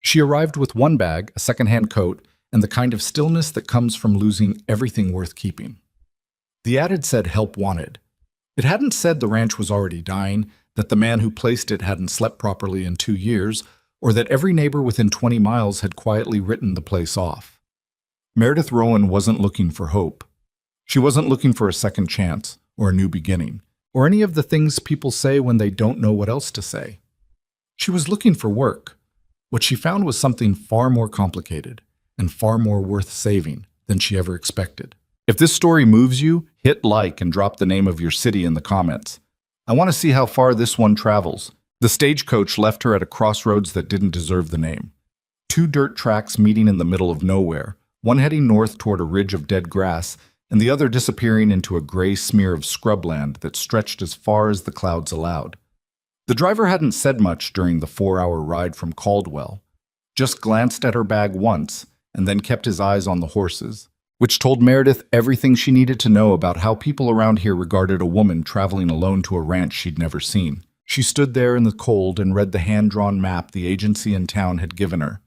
She arrived with one bag, a secondhand coat, and the kind of stillness that comes from losing everything worth keeping. The ad had said help wanted. It hadn't said the ranch was already dying, that the man who placed it hadn't slept properly in 2 years, or that every neighbor within 20 miles had quietly written the place off. Meredith Rowan wasn't looking for hope. She wasn't looking for a second chance, or a new beginning, or any of the things people say when they don't know what else to say. She was looking for work. What she found was something far more complicated and far more worth saving than she ever expected. If this story moves you, hit like and drop the name of your city in the comments. I want to see how far this one travels. The stagecoach left her at a crossroads that didn't deserve the name. 2 dirt tracks meeting in the middle of nowhere, one heading north toward a ridge of dead grass, and the other disappearing into a gray smear of scrubland that stretched as far as the clouds allowed. The driver hadn't said much during the 4-hour ride from Caldwell, just glanced at her bag once and then kept his eyes on the horses, which told Meredith everything she needed to know about how people around here regarded a woman traveling alone to a ranch she'd never seen. She stood there in the cold and read the hand-drawn map the agency in town had given her.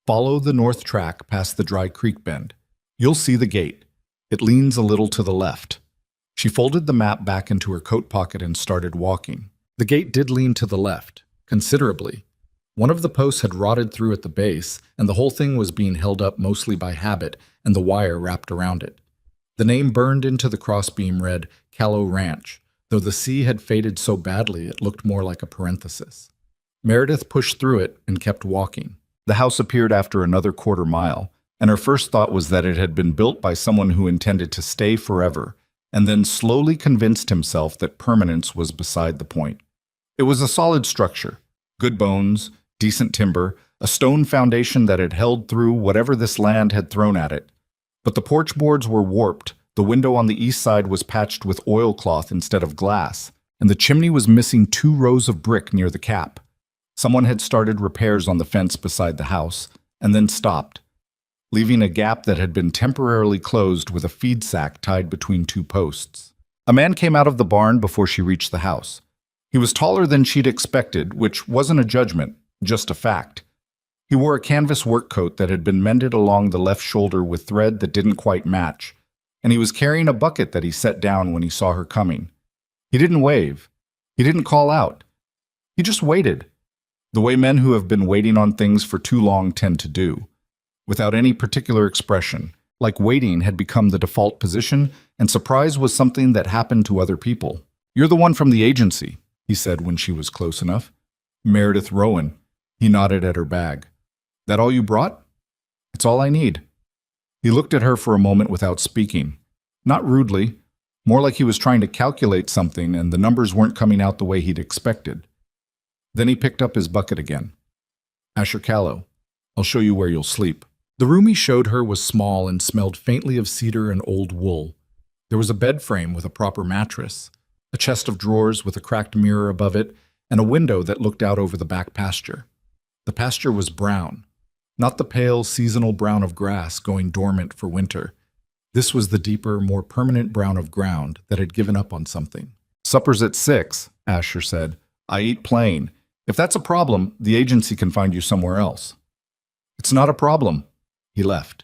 Follow the north track past the dry creek bend. You'll see the gate. It leans a little to the left. She folded the map back into her coat pocket and started walking. The gate did lean to the left, considerably. One of the posts had rotted through at the base, and the whole thing was being held up mostly by habit and the wire wrapped around it. The name burned into the crossbeam read Callow Ranch, though the C had faded so badly it looked more like a parenthesis. Meredith pushed through it and kept walking. The house appeared after another quarter mile, and her first thought was that it had been built by someone who intended to stay forever, and then slowly convinced himself that permanence was beside the point. It was a solid structure, good bones, decent timber, a stone foundation that had held through whatever this land had thrown at it. But the porch boards were warped, the window on the east side was patched with oilcloth instead of glass, and the chimney was missing 2 rows of brick near the cap. Someone had started repairs on the fence beside the house, and then stopped, leaving a gap that had been temporarily closed with a feed sack tied between 2 posts. A man came out of the barn before she reached the house. He was taller than she'd expected, which wasn't a judgment, just a fact. He wore a canvas work coat that had been mended along the left shoulder with thread that didn't quite match, and he was carrying a bucket that he set down when he saw her coming. He didn't wave. He didn't call out. He just waited, the way men who have been waiting on things for too long tend to do, without any particular expression, like waiting had become the default position, and surprise was something that happened to other people. "You're the one from the agency," he said when she was close enough. "Meredith Rowan." He nodded at her bag. "That all you brought?" "It's all I need." He looked at her for a moment without speaking. Not rudely, more like he was trying to calculate something and the numbers weren't coming out the way he'd expected. Then he picked up his bucket again. "Asher Callow, I'll show you where you'll sleep." The room he showed her was small and smelled faintly of cedar and old wool. There was a bed frame with a proper mattress, a chest of drawers with a cracked mirror above it, and a window that looked out over the back pasture. The pasture was brown, not the pale seasonal brown of grass going dormant for winter. This was the deeper, more permanent brown of ground that had given up on something. "Supper's at 6, Asher said. "I eat plain. If that's a problem, the agency can find you somewhere else." "It's not a problem." He left.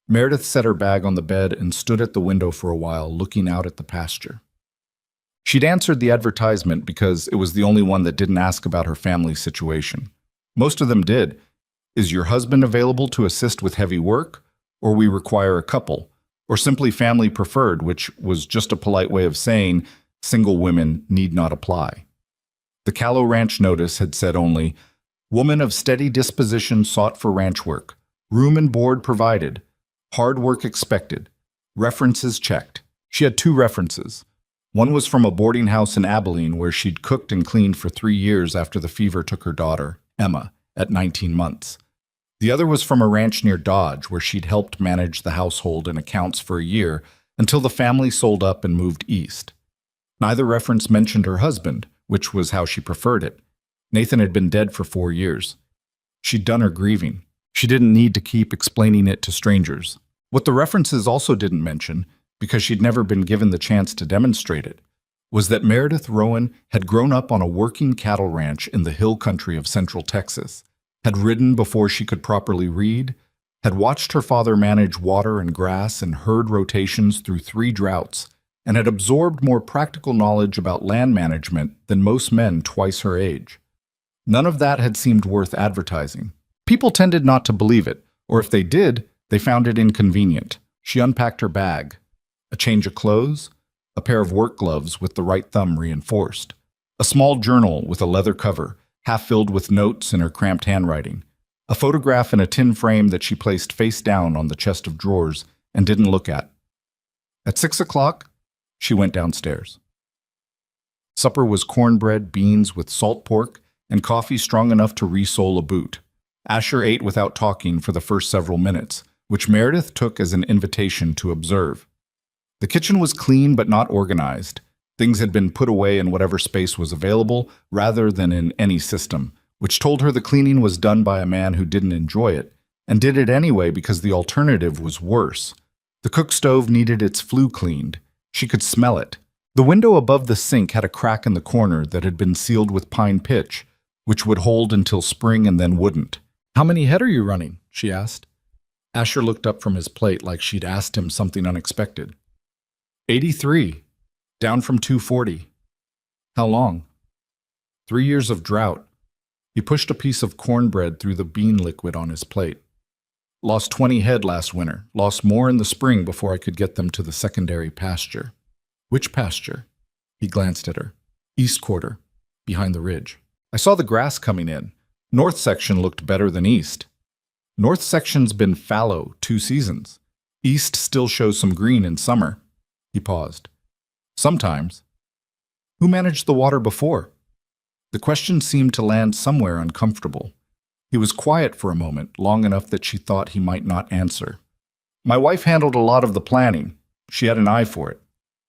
Meredith set her bag on the bed and stood at the window for a while, looking out at the pasture. She'd answered the advertisement because it was the only one that didn't ask about her family situation. Most of them did. "Is your husband available to assist with heavy work? Or we require a couple? Or simply family preferred," which was just a polite way of saying single women need not apply. The Callow Ranch notice had said only, "Woman of steady disposition sought for ranch work. Room and board provided. Hard work expected. References checked." She had 2 references. One was from a boarding house in Abilene where she'd cooked and cleaned for 3 years after the fever took her daughter, Emma, at 19 months. The other was from a ranch near Dodge where she'd helped manage the household and accounts for a year until the family sold up and moved east. Neither reference mentioned her husband, which was how she preferred it. Nathan had been dead for 4 years. She'd done her grieving. She didn't need to keep explaining it to strangers. What the references also didn't mention, because she'd never been given the chance to demonstrate it, was that Meredith Rowan had grown up on a working cattle ranch in the hill country of central Texas, had ridden before she could properly read, had watched her father manage water and grass and herd rotations through 3 droughts, and had absorbed more practical knowledge about land management than most men twice her age. None of that had seemed worth advertising. People tended not to believe it, or if they did, they found it inconvenient. She unpacked her bag. A change of clothes, a pair of work gloves with the right thumb reinforced, a small journal with a leather cover, half filled with notes in her cramped handwriting, a photograph in a tin frame that she placed face down on the chest of drawers and didn't look at. At 6 o'clock, she went downstairs. Supper was cornbread, beans with salt pork, and coffee strong enough to re-sole a boot. Asher ate without talking for the first several minutes, which Meredith took as an invitation to observe. The kitchen was clean but not organized. Things had been put away in whatever space was available rather than in any system, which told her the cleaning was done by a man who didn't enjoy it, and did it anyway because the alternative was worse. The cook stove needed its flue cleaned. She could smell it. The window above the sink had a crack in the corner that had been sealed with pine pitch, which would hold until spring and then wouldn't. "How many head are you running?" she asked. Asher looked up from his plate like she'd asked him something unexpected. 83, down from 240. How long? 3 years of drought. He pushed a piece of cornbread through the bean liquid on his plate. Lost 20 head last winter, lost more in the spring before I could get them to the secondary pasture. Which pasture? He glanced at her. East quarter, behind the ridge. I saw the grass coming in. North section looked better than east. North section's been fallow 2 seasons. East still shows some green in summer. He paused. Sometimes. Who managed the water before? The question seemed to land somewhere uncomfortable. He was quiet for a moment, long enough that she thought he might not answer. My wife handled a lot of the planning. She had an eye for it.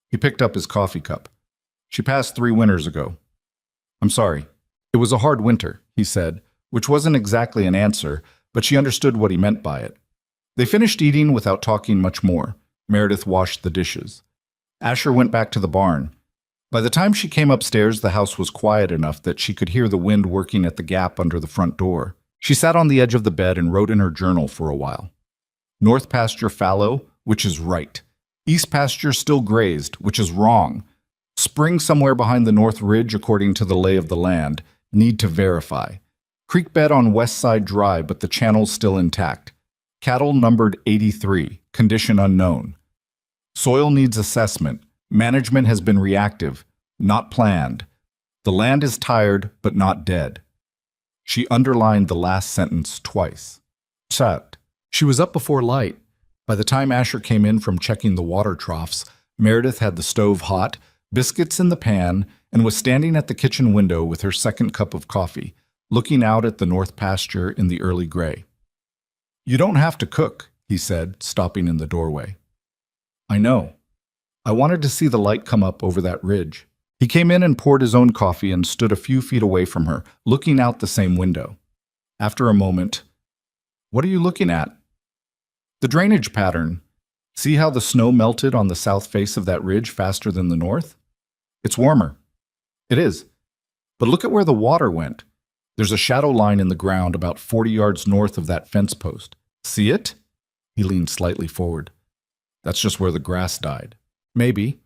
He picked up his coffee cup. She passed 3 winters ago. I'm sorry. It was a hard winter, he said, which wasn't exactly an answer, but she understood what he meant by it. They finished eating without talking much more. Meredith washed the dishes. Asher went back to the barn. By the time she came upstairs, the house was quiet enough that she could hear the wind working at the gap under the front door. She sat on the edge of the bed and wrote in her journal for a while. North pasture fallow, which is right. East pasture still grazed, which is wrong. Spring somewhere behind the north ridge according to the lay of the land. Need to verify. Creek bed on west side dry, but the channel's still intact. Cattle numbered 83, condition unknown. Soil needs assessment. Management has been reactive, not planned. The land is tired, but not dead. She underlined the last sentence twice. Sat. She was up before light. By the time Asher came in from checking the water troughs, Meredith had the stove hot, biscuits in the pan, and was standing at the kitchen window with her second cup of coffee, looking out at the north pasture in the early gray. You don't have to cook, he said, stopping in the doorway. I know. I wanted to see the light come up over that ridge. He came in and poured his own coffee and stood a few feet away from her, looking out the same window. After a moment, what are you looking at? The drainage pattern. See how the snow melted on the south face of that ridge faster than the north? It's warmer. It is. But look at where the water went. There's a shadow line in the ground about 40 yards north of that fence post. See it? He leaned slightly forward. That's just where the grass died. Maybe.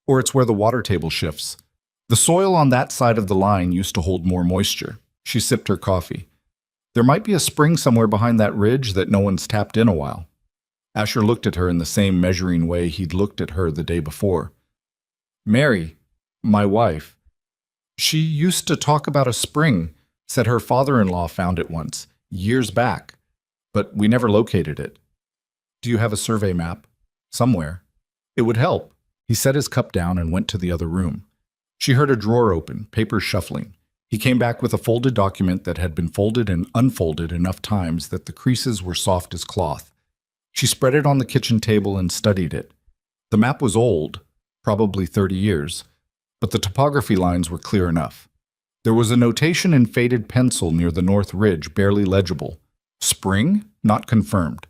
Or it's where the water table shifts. The soil on that side of the line used to hold more moisture. She sipped her coffee. There might be a spring somewhere behind that ridge that no one's tapped in a while. Asher looked at her in the same measuring way he'd looked at her the day before. Mary, my wife, she used to talk about a spring, said her father-in-law found it once, years back, but we never located it. Do you have a survey map? Somewhere. It would help. He set his cup down and went to the other room. She heard a drawer open, papers shuffling. He came back with a folded document that had been folded and unfolded enough times that the creases were soft as cloth. She spread it on the kitchen table and studied it. The map was old, probably 30 years, but the topography lines were clear enough. There was a notation in faded pencil near the north ridge, barely legible. Spring? Not confirmed.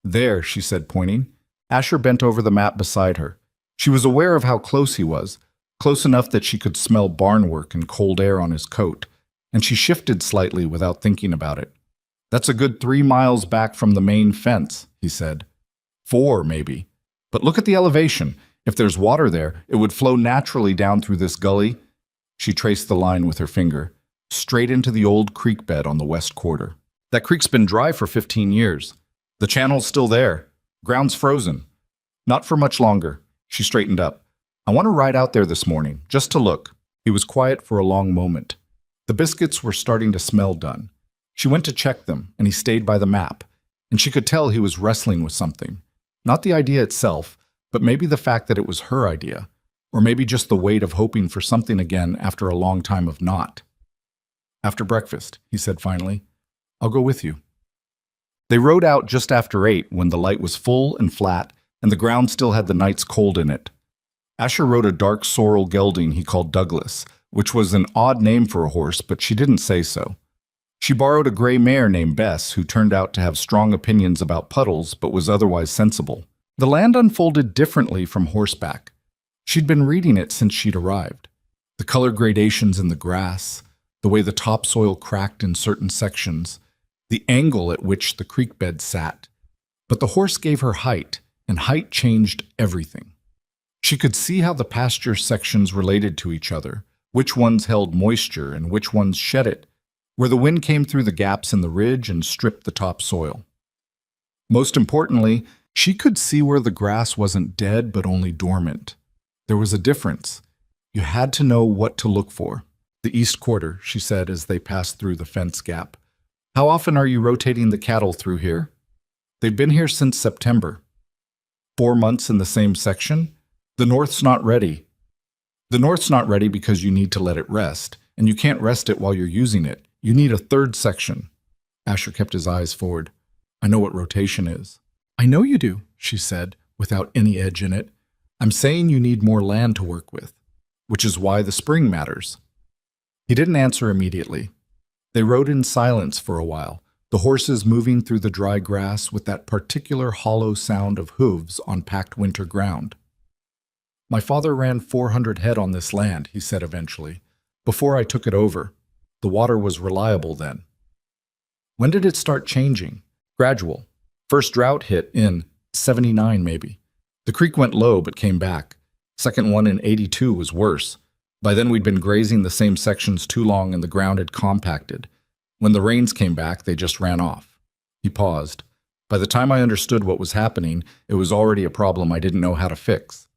There, she said, pointing. Asher bent over the map beside her. She was aware of how close he was, close enough that she could smell barn work and cold air on his coat. and she shifted slightly without thinking about it. "That's a good 3 miles back from the main fence," he said. 4, maybe. "But look at the elevation. If there's water there, it would flow naturally down through this gully." She traced the line with her finger, straight into the old creek bed on the west quarter. "That creek's been dry for 15 years. The channel's still there. Ground's frozen. Not for much longer." She straightened up. "I want to ride out there this morning, just to look." He was quiet for a long moment. The biscuits were starting to smell done. She went to check them, and he stayed by the map, and she could tell he was wrestling with something. Not the idea itself, but maybe the fact that it was her idea, or maybe just the weight of hoping for something again after a long time of not. "After breakfast," he said finally. "I'll go with you." They rode out just after 8 when the light was full and flat, and the ground still had the night's cold in it. Asher rode a dark sorrel gelding he called Douglas, which was an odd name for a horse, but she didn't say so. She borrowed a gray mare named Bess, who turned out to have strong opinions about puddles, but was otherwise sensible. The land unfolded differently from horseback. She'd been reading it since she'd arrived. The color gradations in the grass, the way the topsoil cracked in certain sections, the angle at which the creek bed sat. But the horse gave her height, and height changed everything. She could see how the pasture sections related to each other, which ones held moisture and which ones shed it, where the wind came through the gaps in the ridge and stripped the topsoil. Most importantly, she could see where the grass wasn't dead but only dormant. There was a difference. You had to know what to look for. "The east quarter," she said as they passed through the fence gap. "How often are you rotating the cattle through here?" "They've been here since September." 4 months in the same section? "The north's not ready." "The north's not ready because you need to let it rest, and you can't rest it while you're using it. You need a 3rd section." Asher kept his eyes forward. "I know what rotation is." "I know you do," she said, without any edge in it. "I'm saying you need more land to work with, which is why the spring matters." He didn't answer immediately. They rode in silence for a while, the horses moving through the dry grass with that particular hollow sound of hooves on packed winter ground. "My father ran 400 head on this land," he said eventually, "before I took it over. The water was reliable then." "When did it start changing?" "Gradual. First drought hit in 79 maybe. The creek went low but came back. Second one in 82 was worse. By then we'd been grazing the same sections too long and the ground had compacted. When the rains came back, they just ran off." He paused. "By the time I understood what was happening, it was already a problem I didn't know how to fix."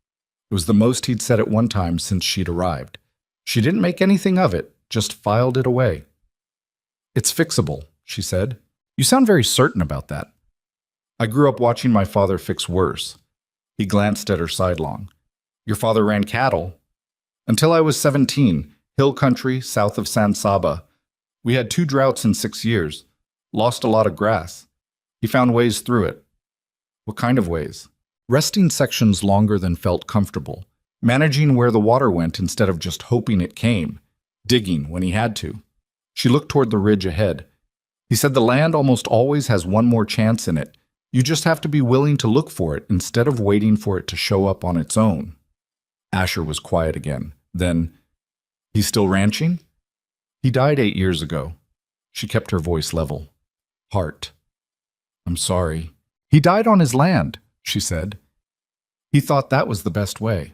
It was the most he'd said at one time since she'd arrived. She didn't make anything of it, just filed it away. "It's fixable," she said. "You sound very certain about that." "I grew up watching my father fix worse." He glanced at her sidelong. "Your father ran cattle?" "Until I was 17, hill country south of San Saba. We had 2 droughts in 6 years. Lost a lot of grass. He found ways through it." "What kind of ways?" "Resting sections longer than felt comfortable. Managing where the water went instead of just hoping it came. Digging when he had to." She looked toward the ridge ahead. "He said the land almost always has one more chance in it. You just have to be willing to look for it instead of waiting for it to show up on its own." Asher was quiet again. Then, "He's still ranching?" "He died 8 years ago." She kept her voice level. "Heart. I'm sorry." "He died on his land," she said. "He thought that was the best way."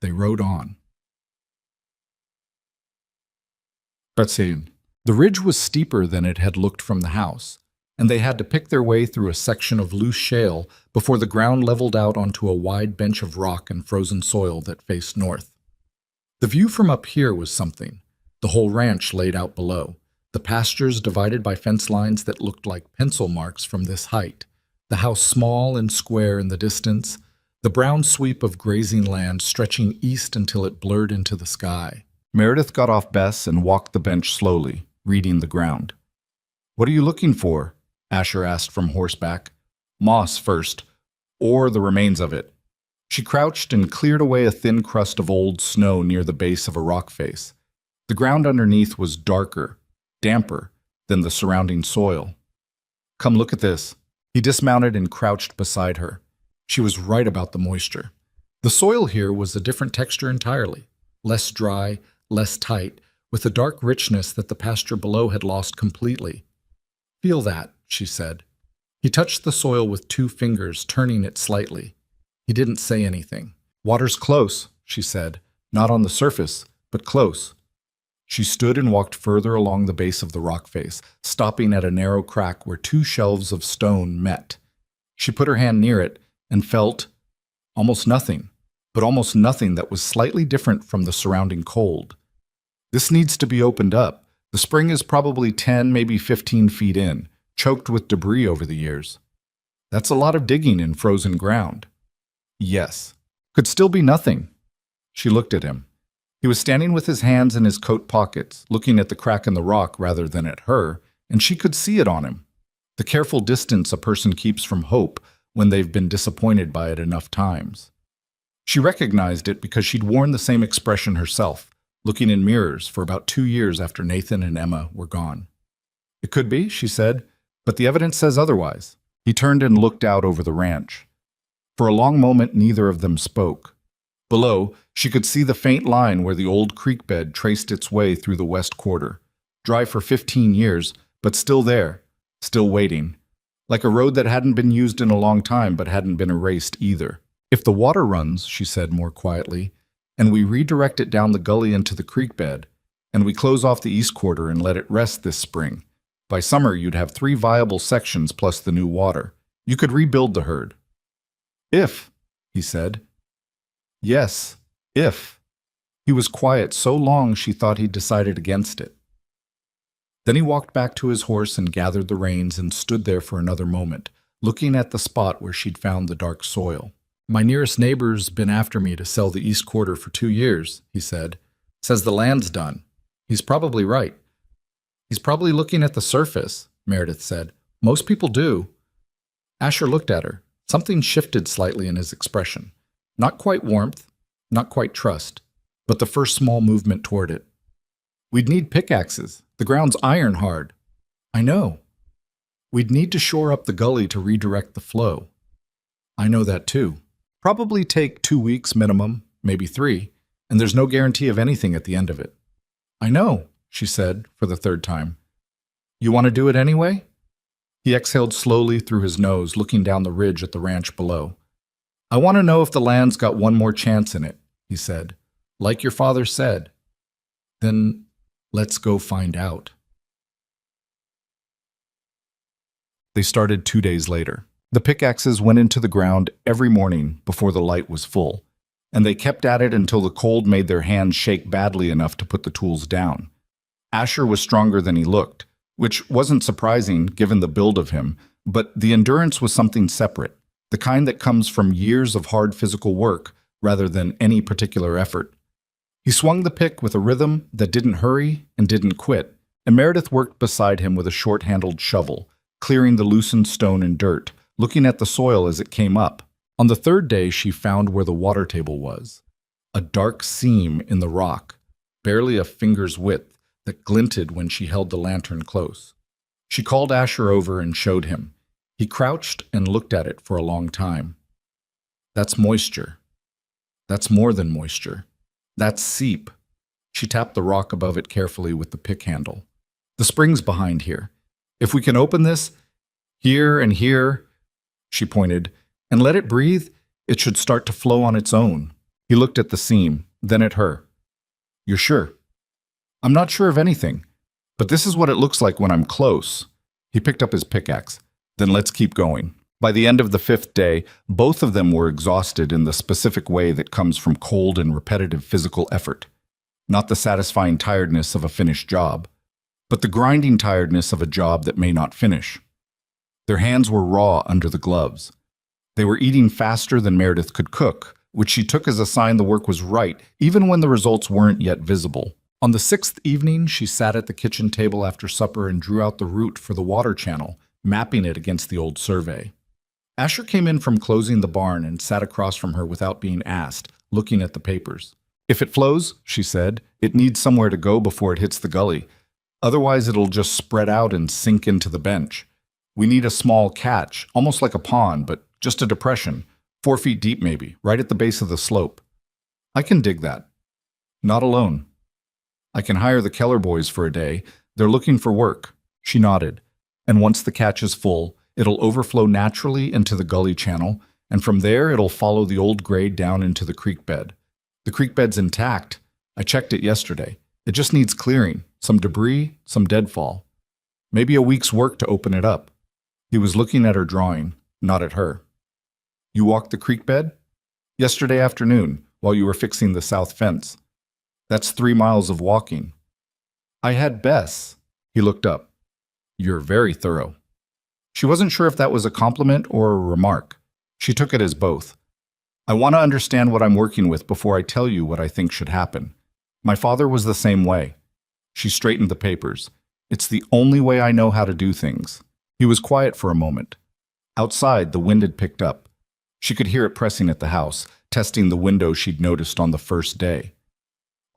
They rode on. The ridge was steeper than it had looked from the house, and they had to pick their way through a section of loose shale before the ground leveled out onto a wide bench of rock and frozen soil that faced north. The view from up here was something. The whole ranch laid out below, the pastures divided by fence lines that looked like pencil marks from this height, the house small and square in the distance, the brown sweep of grazing land stretching east until it blurred into the sky. Meredith got off Bess and walked the bench slowly, reading the ground. "What are you looking for?" Asher asked from horseback. "Moss first, or the remains of it." She crouched and cleared away a thin crust of old snow near the base of a rock face. The ground underneath was darker, damper than the surrounding soil. "Come look at this." He dismounted and crouched beside her. She was right about the moisture. The soil here was a different texture entirely, less dry, less tight, with a dark richness that the pasture below had lost completely. "Feel that," she said. He touched the soil with 2 fingers, turning it slightly. He didn't say anything. "Water's close," she said. "Not on the surface, but close." She stood and walked further along the base of the rock face, stopping at a narrow crack where 2 shelves of stone met. She put her hand near it and felt almost nothing, but almost nothing that was slightly different from the surrounding cold. "This needs to be opened up. The spring is probably 10, maybe 15 feet in, choked with debris over the years. That's a lot of digging in frozen ground." "Yes. Could still be nothing." She looked at him. He was standing with his hands in his coat pockets, looking at the crack in the rock rather than at her, and she could see it on him. The careful distance a person keeps from hope when they've been disappointed by it enough times. She recognized it because she'd worn the same expression herself, looking in mirrors for about 2 years after Nathan and Emma were gone. "It could be," she said, "but the evidence says otherwise." He turned and looked out over the ranch. For a long moment, neither of them spoke. Below, she could see the faint line where the old creek bed traced its way through the west quarter. Dry for 15 years, but still there, still waiting. Like a road that hadn't been used in a long time but hadn't been erased either. "If the water runs," she said more quietly, "and we redirect it down the gully into the creek bed, and we close off the east quarter and let it rest this spring, by summer you'd have 3 viable sections plus the new water. You could rebuild the herd." "If," he said. "Yes, if." He was quiet so long she thought he'd decided against it. Then he walked back to his horse and gathered the reins and stood there for another moment, looking at the spot where she'd found the dark soil. "My nearest neighbor's been after me to sell the east quarter for 2 years, he said. "Says the land's done." "He's probably right." "He's probably looking at the surface," Meredith said. "Most people do." Asher looked at her. Something shifted slightly in his expression. Not quite warmth, not quite trust, but the first small movement toward it. "We'd need pickaxes. The ground's iron hard." "I know." "We'd need to shore up the gully to redirect the flow." "I know that too. Probably take 2 weeks minimum, maybe 3, and there's no guarantee of anything at the end of it." "I know," she said for the 3rd time. "You want to do it anyway?" He exhaled slowly through his nose, looking down the ridge at the ranch below. "I want to know if the land's got one more chance in it," he said. "Like your father said." "Then let's go find out." They started 2 days later. The pickaxes went into the ground every morning before the light was full, and they kept at it until the cold made their hands shake badly enough to put the tools down. Asher was stronger than he looked, which wasn't surprising given the build of him, but the endurance was something separate. The kind that comes from years of hard physical work rather than any particular effort. He swung the pick with a rhythm that didn't hurry and didn't quit, and Meredith worked beside him with a short-handled shovel, clearing the loosened stone and dirt, looking at the soil as it came up. On the 3rd day, she found where the water table was. A dark seam in the rock, barely a finger's width, that glinted when she held the lantern close. She called Asher over and showed him. He crouched and looked at it for a long time. "That's moisture. That's more than moisture. That's seep." She tapped the rock above it carefully with the pick handle. "The spring's behind here. If we can open this, here and here," she pointed, "and let it breathe, it should start to flow on its own." He looked at the seam, then at her. "You're sure?" "I'm not sure of anything, but this is what it looks like when I'm close." He picked up his pickaxe. "Then let's keep going." By the end of the 5th day, both of them were exhausted in the specific way that comes from cold and repetitive physical effort. Not the satisfying tiredness of a finished job, but the grinding tiredness of a job that may not finish. Their hands were raw under the gloves. They were eating faster than Meredith could cook, which she took as a sign the work was right, even when the results weren't yet visible. On the 6th evening, she sat at the kitchen table after supper and drew out the route for the water channel, mapping it against the old survey. Asher came in from closing the barn and sat across from her without being asked, looking at the papers. "If it flows," she said, "it needs somewhere to go before it hits the gully. Otherwise, it'll just spread out and sink into the bench. We need a small catch, almost like a pond, but just a depression, 4 feet deep maybe, right at the base of the slope." "I can dig that." "Not alone." I can hire the Keller boys for a day. They're looking for work. She nodded. And once the catch is full, it'll overflow naturally into the gully channel, and from there it'll follow the old grade down into the creek bed. The creek bed's intact. I checked it yesterday. It just needs clearing, some debris, some deadfall. Maybe a week's work to open it up. He was looking at her drawing, not at her. You walked the creek bed? Yesterday afternoon, while you were fixing the south fence. That's 3 miles of walking. I had Bess. He looked up. You're very thorough. She wasn't sure if that was a compliment or a remark. She took it as both. I want to understand what I'm working with before I tell you what I think should happen. My father was the same way. She straightened the papers. It's the only way I know how to do things. He was quiet for a moment. Outside, the wind had picked up. She could hear it pressing at the house, testing the window she'd noticed on the first day.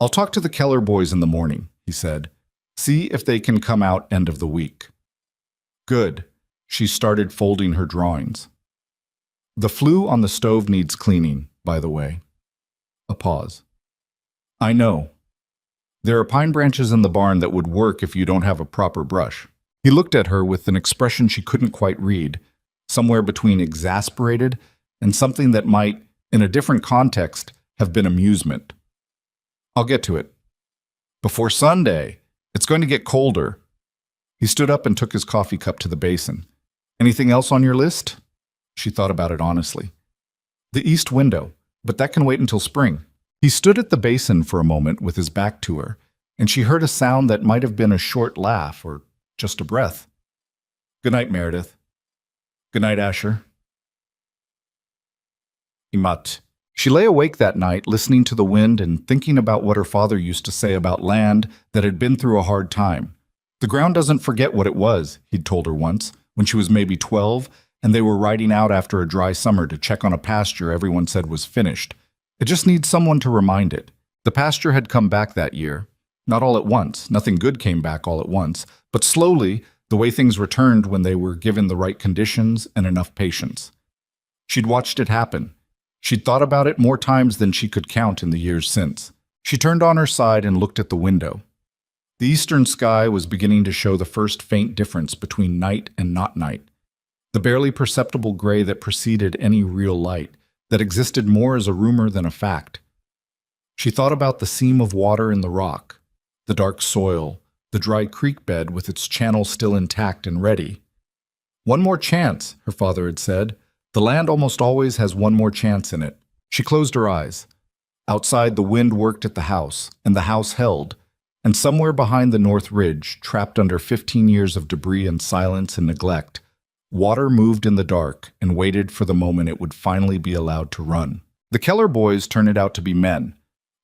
I'll talk to the Keller boys in the morning, he said. See if they can come out end of the week. Good. She started folding her drawings. The flue on the stove needs cleaning, by the way. A pause. I know. There are pine branches in the barn that would work if you don't have a proper brush. He looked at her with an expression she couldn't quite read, somewhere between exasperated and something that might, in a different context, have been amusement. I'll get to it. Before Sunday. It's going to get colder. He stood up and took his coffee cup to the basin. Anything else on your list? She thought about it honestly. The east window, but that can wait until spring. He stood at the basin for a moment with his back to her, and she heard a sound that might have been a short laugh or just a breath. Good night, Meredith. Good night, Asher. Imat. She lay awake that night, listening to the wind and thinking about what her father used to say about land that had been through a hard time. The ground doesn't forget what it was, he'd told her once, when she was maybe 12, and they were riding out after a dry summer to check on a pasture everyone said was finished. It just needs someone to remind it. The pasture had come back that year. Not all at once. Nothing good came back all at once. But slowly, the way things returned when they were given the right conditions and enough patience. She'd watched it happen. She'd thought about it more times than she could count in the years since. She turned on her side and looked at the window. The eastern sky was beginning to show the first faint difference between night and not night. The barely perceptible gray that preceded any real light, that existed more as a rumor than a fact. She thought about the seam of water in the rock, the dark soil, the dry creek bed with its channel still intact and ready. One more chance, her father had said. The land almost always has one more chance in it. She closed her eyes. Outside, the wind worked at the house, and the house held. And somewhere behind the north ridge, trapped under 15 years of debris and silence and neglect, water moved in the dark and waited for the moment it would finally be allowed to run. The Keller boys turned out to be men,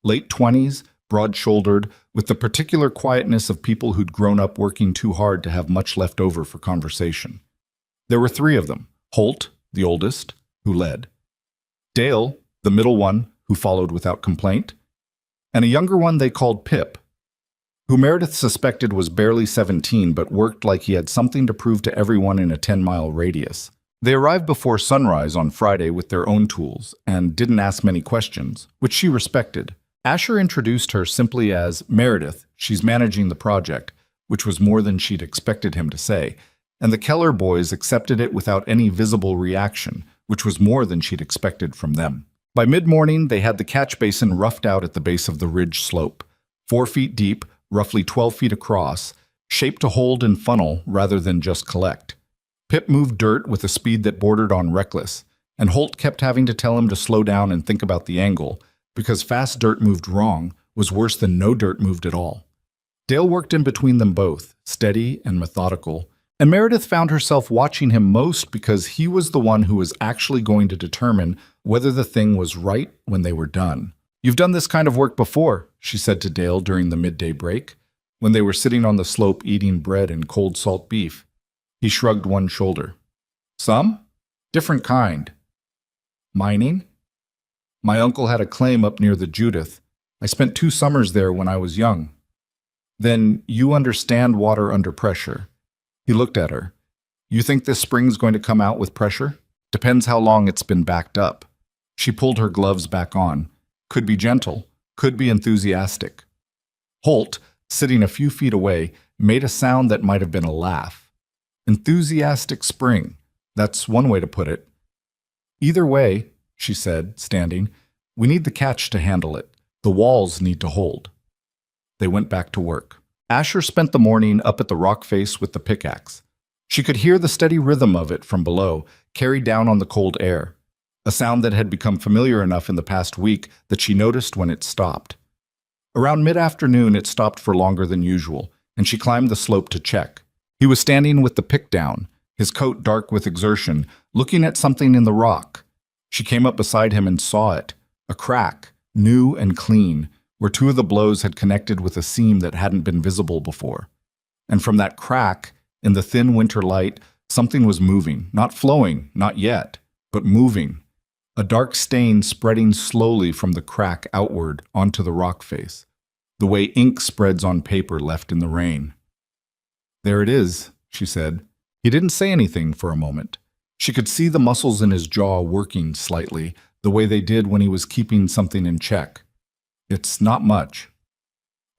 late 20s, broad-shouldered, with the particular quietness of people who'd grown up working too hard to have much left over for conversation. There were 3 of them: Holt, the oldest, who led; Dale, the middle one, who followed without complaint; and a younger one they called Pip, who Meredith suspected was barely 17 but worked like he had something to prove to everyone in a 10-mile radius. They arrived before sunrise on Friday with their own tools and didn't ask many questions, which she respected. Asher introduced her simply as Meredith, she's managing the project, which was more than she'd expected him to say, and the Keller boys accepted it without any visible reaction, which was more than she'd expected from them. By mid-morning, they had the catch basin roughed out at the base of the ridge slope, 4 feet deep, roughly 12 feet across, shaped to hold and funnel rather than just collect. Pip moved dirt with a speed that bordered on reckless, and Holt kept having to tell him to slow down and think about the angle, because fast dirt moved wrong was worse than no dirt moved at all. Dale worked in between them both, steady and methodical, and Meredith found herself watching him most because he was the one who was actually going to determine whether the thing was right when they were done. "You've done this kind of work before," she said to Dale during the midday break, when they were sitting on the slope eating bread and cold salt beef. He shrugged one shoulder. "Some? Different kind." "Mining?" "My uncle had a claim up near the Judith. I spent 2 summers there when I was young." "Then you understand water under pressure." He looked at her. "You think this spring's going to come out with pressure?" "Depends how long it's been backed up." She pulled her gloves back on. "Could be gentle, could be enthusiastic." Holt, sitting a few feet away, made a sound that might have been a laugh. Enthusiastic spring. That's one way to put it. Either way, she said, standing, we need the catch to handle it. The walls need to hold. They went back to work. Asher spent the morning up at the rock face with the pickaxe. She could hear the steady rhythm of it from below, carried down on the cold air, a sound that had become familiar enough in the past week that she noticed when it stopped. Around mid-afternoon, it stopped for longer than usual, and she climbed the slope to check. He was standing with the pick down, his coat dark with exertion, looking at something in the rock. She came up beside him and saw it, a crack, new and clean, where two of the blows had connected with a seam that hadn't been visible before. And from that crack, in the thin winter light, something was moving, not flowing, not yet, but moving. A dark stain spreading slowly from the crack outward onto the rock face, the way ink spreads on paper left in the rain. There it is, she said. He didn't say anything for a moment. She could see the muscles in his jaw working slightly, the way they did when he was keeping something in check. It's not much.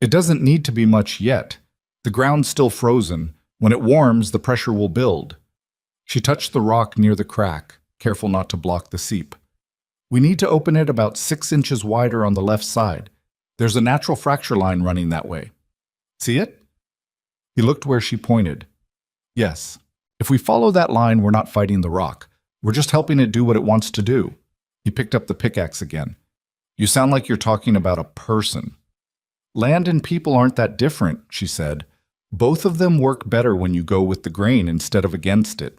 It doesn't need to be much yet. The ground's still frozen. When it warms, the pressure will build. She touched the rock near the crack, careful not to block the seep. We need to open it about 6 inches wider on the left side. There's a natural fracture line running that way. See it? He looked where she pointed. Yes. If we follow that line, we're not fighting the rock. We're just helping it do what it wants to do. He picked up the pickaxe again. You sound like you're talking about a person. Land and people aren't that different, she said. Both of them work better when you go with the grain instead of against it.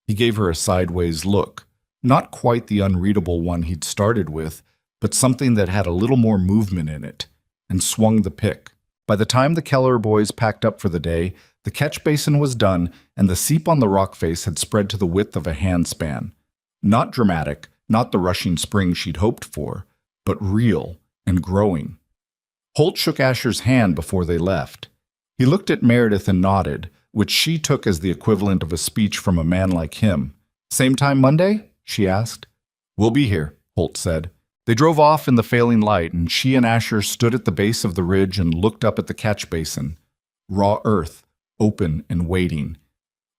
He gave her a sideways look, not quite the unreadable one he'd started with, but something that had a little more movement in it, and swung the pick. By the time the Keller boys packed up for the day, the catch basin was done, and the seep on the rock face had spread to the width of a handspan. Not dramatic, not the rushing spring she'd hoped for, but real and growing. Holt shook Asher's hand before they left. He looked at Meredith and nodded, which she took as the equivalent of a speech from a man like him. Same time Monday? She asked. We'll be here, Holt said. They drove off in the failing light, and she and Asher stood at the base of the ridge and looked up at the catch basin. Raw earth, open and waiting,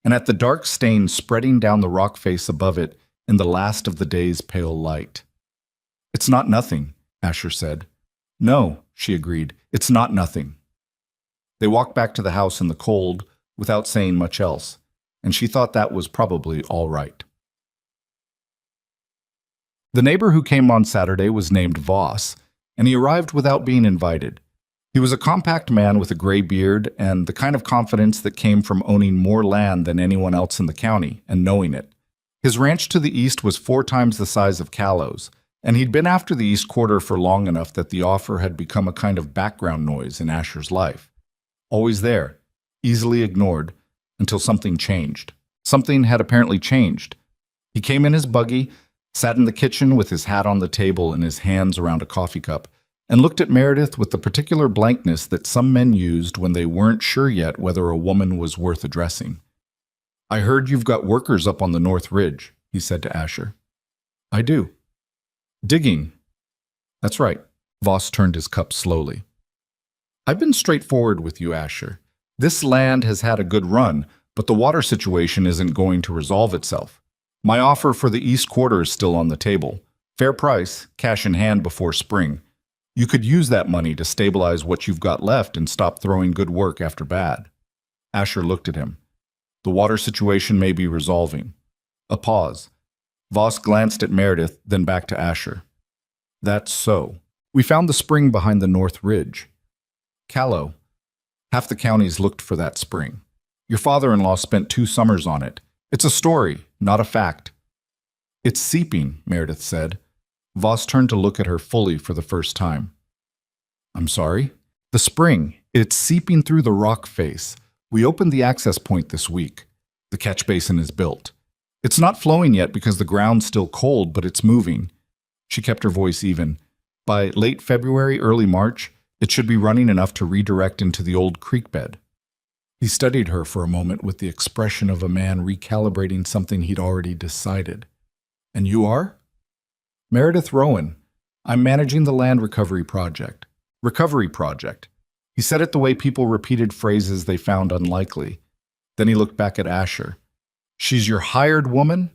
and at the dark stain spreading down the rock face above it in the last of the day's pale light. It's not nothing, Asher said. No, she agreed, it's not nothing. They walked back to the house in the cold without saying much else, and she thought that was probably all right. The neighbor who came on Saturday was named Voss, and he arrived without being invited. He was a compact man with a gray beard and the kind of confidence that came from owning more land than anyone else in the county and knowing it. His ranch to the east was 4 times the size of Callow's, and he'd been after the East Quarter for long enough that the offer had become a kind of background noise in Asher's life. Always there, easily ignored, until something changed. Something had apparently changed. He came in his buggy, sat in the kitchen with his hat on the table and his hands around a coffee cup, and looked at Meredith with the particular blankness that some men used when they weren't sure yet whether a woman was worth addressing. I heard you've got workers up on the North Ridge, he said to Asher. I do. Digging. That's right. Voss turned his cup slowly. I've been straightforward with you, Asher. This land has had a good run, but the water situation isn't going to resolve itself. My offer for the East Quarter is still on the table. Fair price, cash in hand before spring. You could use that money to stabilize what you've got left and stop throwing good work after bad. Asher looked at him. The water situation may be resolving. A pause. Voss glanced at Meredith, then back to Asher. That's so. We found the spring behind the North Ridge. Callow. Half the counties looked for that spring. Your father-in-law spent 2 summers on it. It's a story, not a fact. It's seeping, Meredith said. Voss turned to look at her fully for the first time. I'm sorry? The spring. It's seeping through the rock face. We opened the access point this week. The catch basin is built. It's not flowing yet because the ground's still cold, but it's moving. She kept her voice even. By late February, early March, it should be running enough to redirect into the old creek bed. He studied her for a moment with the expression of a man recalibrating something he'd already decided. And you are? Meredith Rowan. I'm managing the land recovery project. Recovery project. He said it the way people repeated phrases they found unlikely. Then he looked back at Asher. "She's your hired woman?"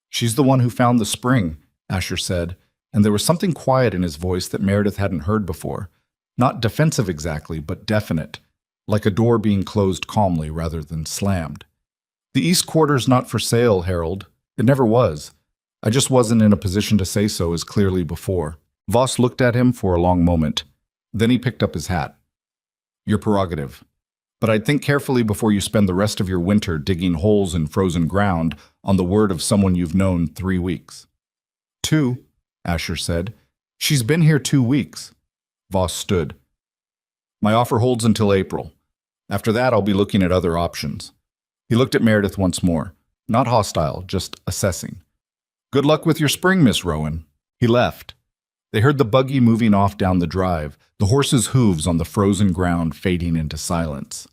"She's the one who found the spring," Asher said, and there was something quiet in his voice that Meredith hadn't heard before. Not defensive exactly, but definite, like a door being closed calmly rather than slammed. "The East Quarter's not for sale, Harold. It never was. I just wasn't in a position to say so as clearly before." Voss looked at him for a long moment. Then he picked up his hat. "Your prerogative. But I'd think carefully before you spend the rest of your winter digging holes in frozen ground on the word of someone you've known 3 weeks. 2, Asher said. "She's been here 2 weeks. Voss stood. "My offer holds until April. After that, I'll be looking at other options." He looked at Meredith once more. Not hostile, just assessing. "Good luck with your spring, Miss Rowan." He left. They heard the buggy moving off down the drive, the horse's hooves on the frozen ground fading into silence.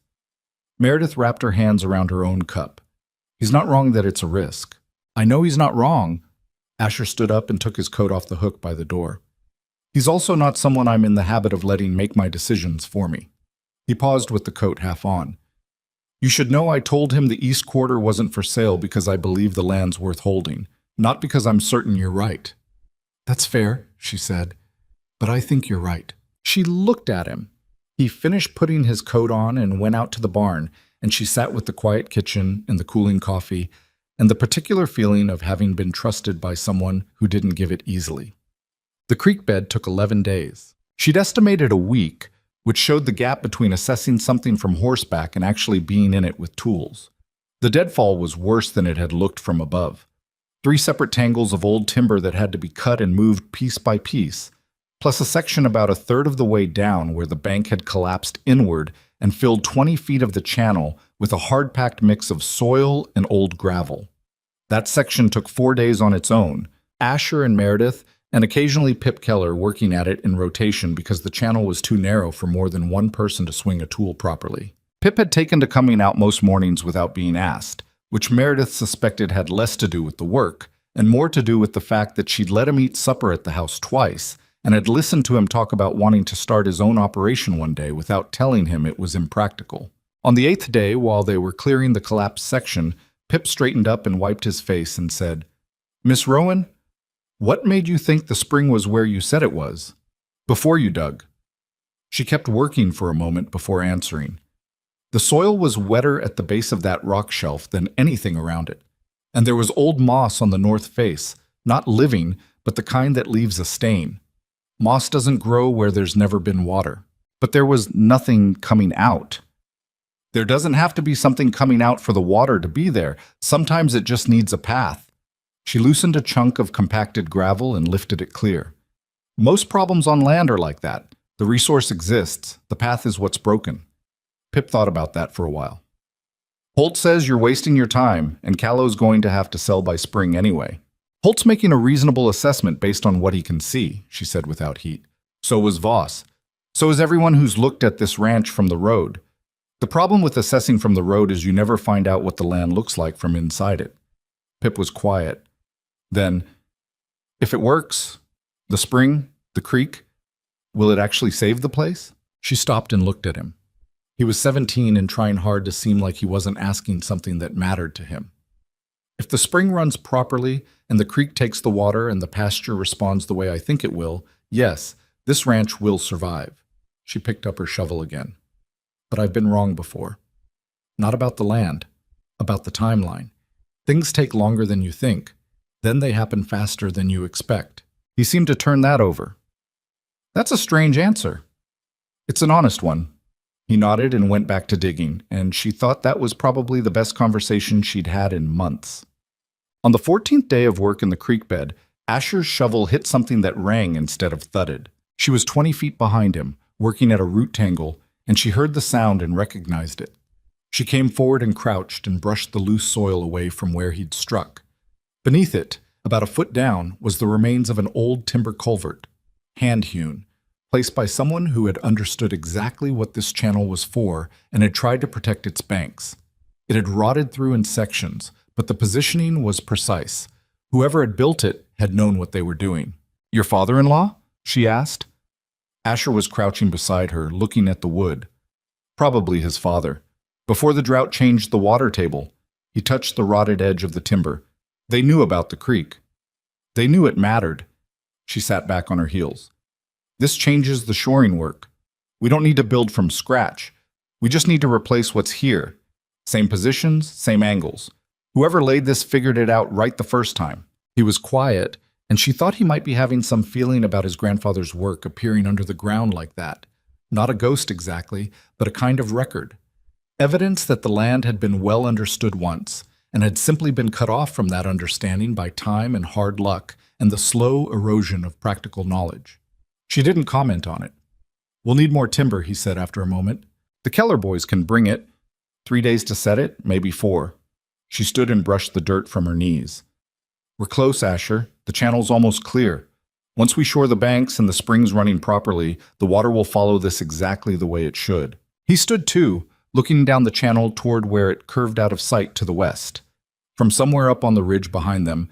Meredith wrapped her hands around her own cup. He's not wrong that it's a risk. I know he's not wrong. Asher stood up and took his coat off the hook by the door. He's also not someone I'm in the habit of letting make my decisions for me. He paused with the coat half on. "You should know I told him the East Quarter wasn't for sale because I believe the land's worth holding, not because I'm certain you're right." "That's fair," she said, "but I think you're right." She looked at him. He finished putting his coat on and went out to the barn, and she sat with the quiet kitchen and the cooling coffee and the particular feeling of having been trusted by someone who didn't give it easily. The creek bed took 11 days. She'd estimated a week, which showed the gap between assessing something from horseback and actually being in it with tools. The deadfall was worse than it had looked from above. 3 separate tangles of old timber that had to be cut and moved piece by piece, plus a section about a third of the way down where the bank had collapsed inward and filled 20 feet of the channel with a hard-packed mix of soil and old gravel. That section took 4 days on its own, Asher and Meredith, and occasionally Pip Keller working at it in rotation because the channel was too narrow for more than one person to swing a tool properly. Pip had taken to coming out most mornings without being asked, which Meredith suspected had less to do with the work and more to do with the fact that she'd let him eat supper at the house twice and had listened to him talk about wanting to start his own operation one day without telling him it was impractical. On the 8th day, while they were clearing the collapsed section, Pip straightened up and wiped his face and said, "Miss Rowan, what made you think the spring was where you said it was? Before you dug?" She kept working for a moment before answering. The soil was wetter at the base of that rock shelf than anything around it, and there was old moss on the north face, not living, but the kind that leaves a stain. Moss doesn't grow where there's never been water, but there was nothing coming out. There doesn't have to be something coming out for the water to be there. Sometimes it just needs a path. She loosened a chunk of compacted gravel and lifted it clear. Most problems on land are like that. The resource exists. The path is what's broken. Pip thought about that for a while. "Holt says you're wasting your time, and Callow's going to have to sell by spring anyway." "Holt's making a reasonable assessment based on what he can see," she said without heat. "So was Voss. So is everyone who's looked at this ranch from the road. The problem with assessing from the road is you never find out what the land looks like from inside it." Pip was quiet. Then, "If it works, the spring, the creek, will it actually save the place?" She stopped and looked at him. He was 17 and trying hard to seem like he wasn't asking something that mattered to him. "If the spring runs properly and the creek takes the water and the pasture responds the way I think it will, yes, this ranch will survive." She picked up her shovel again. "But I've been wrong before. Not about the land, about the timeline. Things take longer than you think. Then they happen faster than you expect." He seemed to turn that over. "That's a strange answer." "It's an honest one." He nodded and went back to digging, and she thought that was probably the best conversation she'd had in months. On the 14th day of work in the creek bed, Asher's shovel hit something that rang instead of thudded. She was 20 feet behind him, working at a root tangle, and she heard the sound and recognized it. She came forward and crouched and brushed the loose soil away from where he'd struck. Beneath it, about a foot down, was the remains of an old timber culvert, hand-hewn, placed by someone who had understood exactly what this channel was for and had tried to protect its banks. It had rotted through in sections, but the positioning was precise. Whoever had built it had known what they were doing. "Your father-in-law?" she asked. Asher was crouching beside her, looking at the wood. Probably his father. Before the drought changed the water table, he touched the rotted edge of the timber. They knew about the creek. They knew it mattered. She sat back on her heels. This changes the shoring work. We don't need to build from scratch. We just need to replace what's here. Same positions, same angles. Whoever laid this figured it out right the first time. He was quiet, and she thought he might be having some feeling about his grandfather's work appearing under the ground like that. Not a ghost exactly, but a kind of record. Evidence that the land had been well understood once, and had simply been cut off from that understanding by time and hard luck and the slow erosion of practical knowledge. She didn't comment on it. "We'll need more timber," he said after a moment. "The Keller boys can bring it. 3 days to set it, maybe 4. She stood and brushed the dirt from her knees. "We're close, Asher. The channel's almost clear. Once we shore the banks and the springs running properly, the water will follow this exactly the way it should." He stood too, looking down the channel toward where it curved out of sight to the west. From somewhere up on the ridge behind them,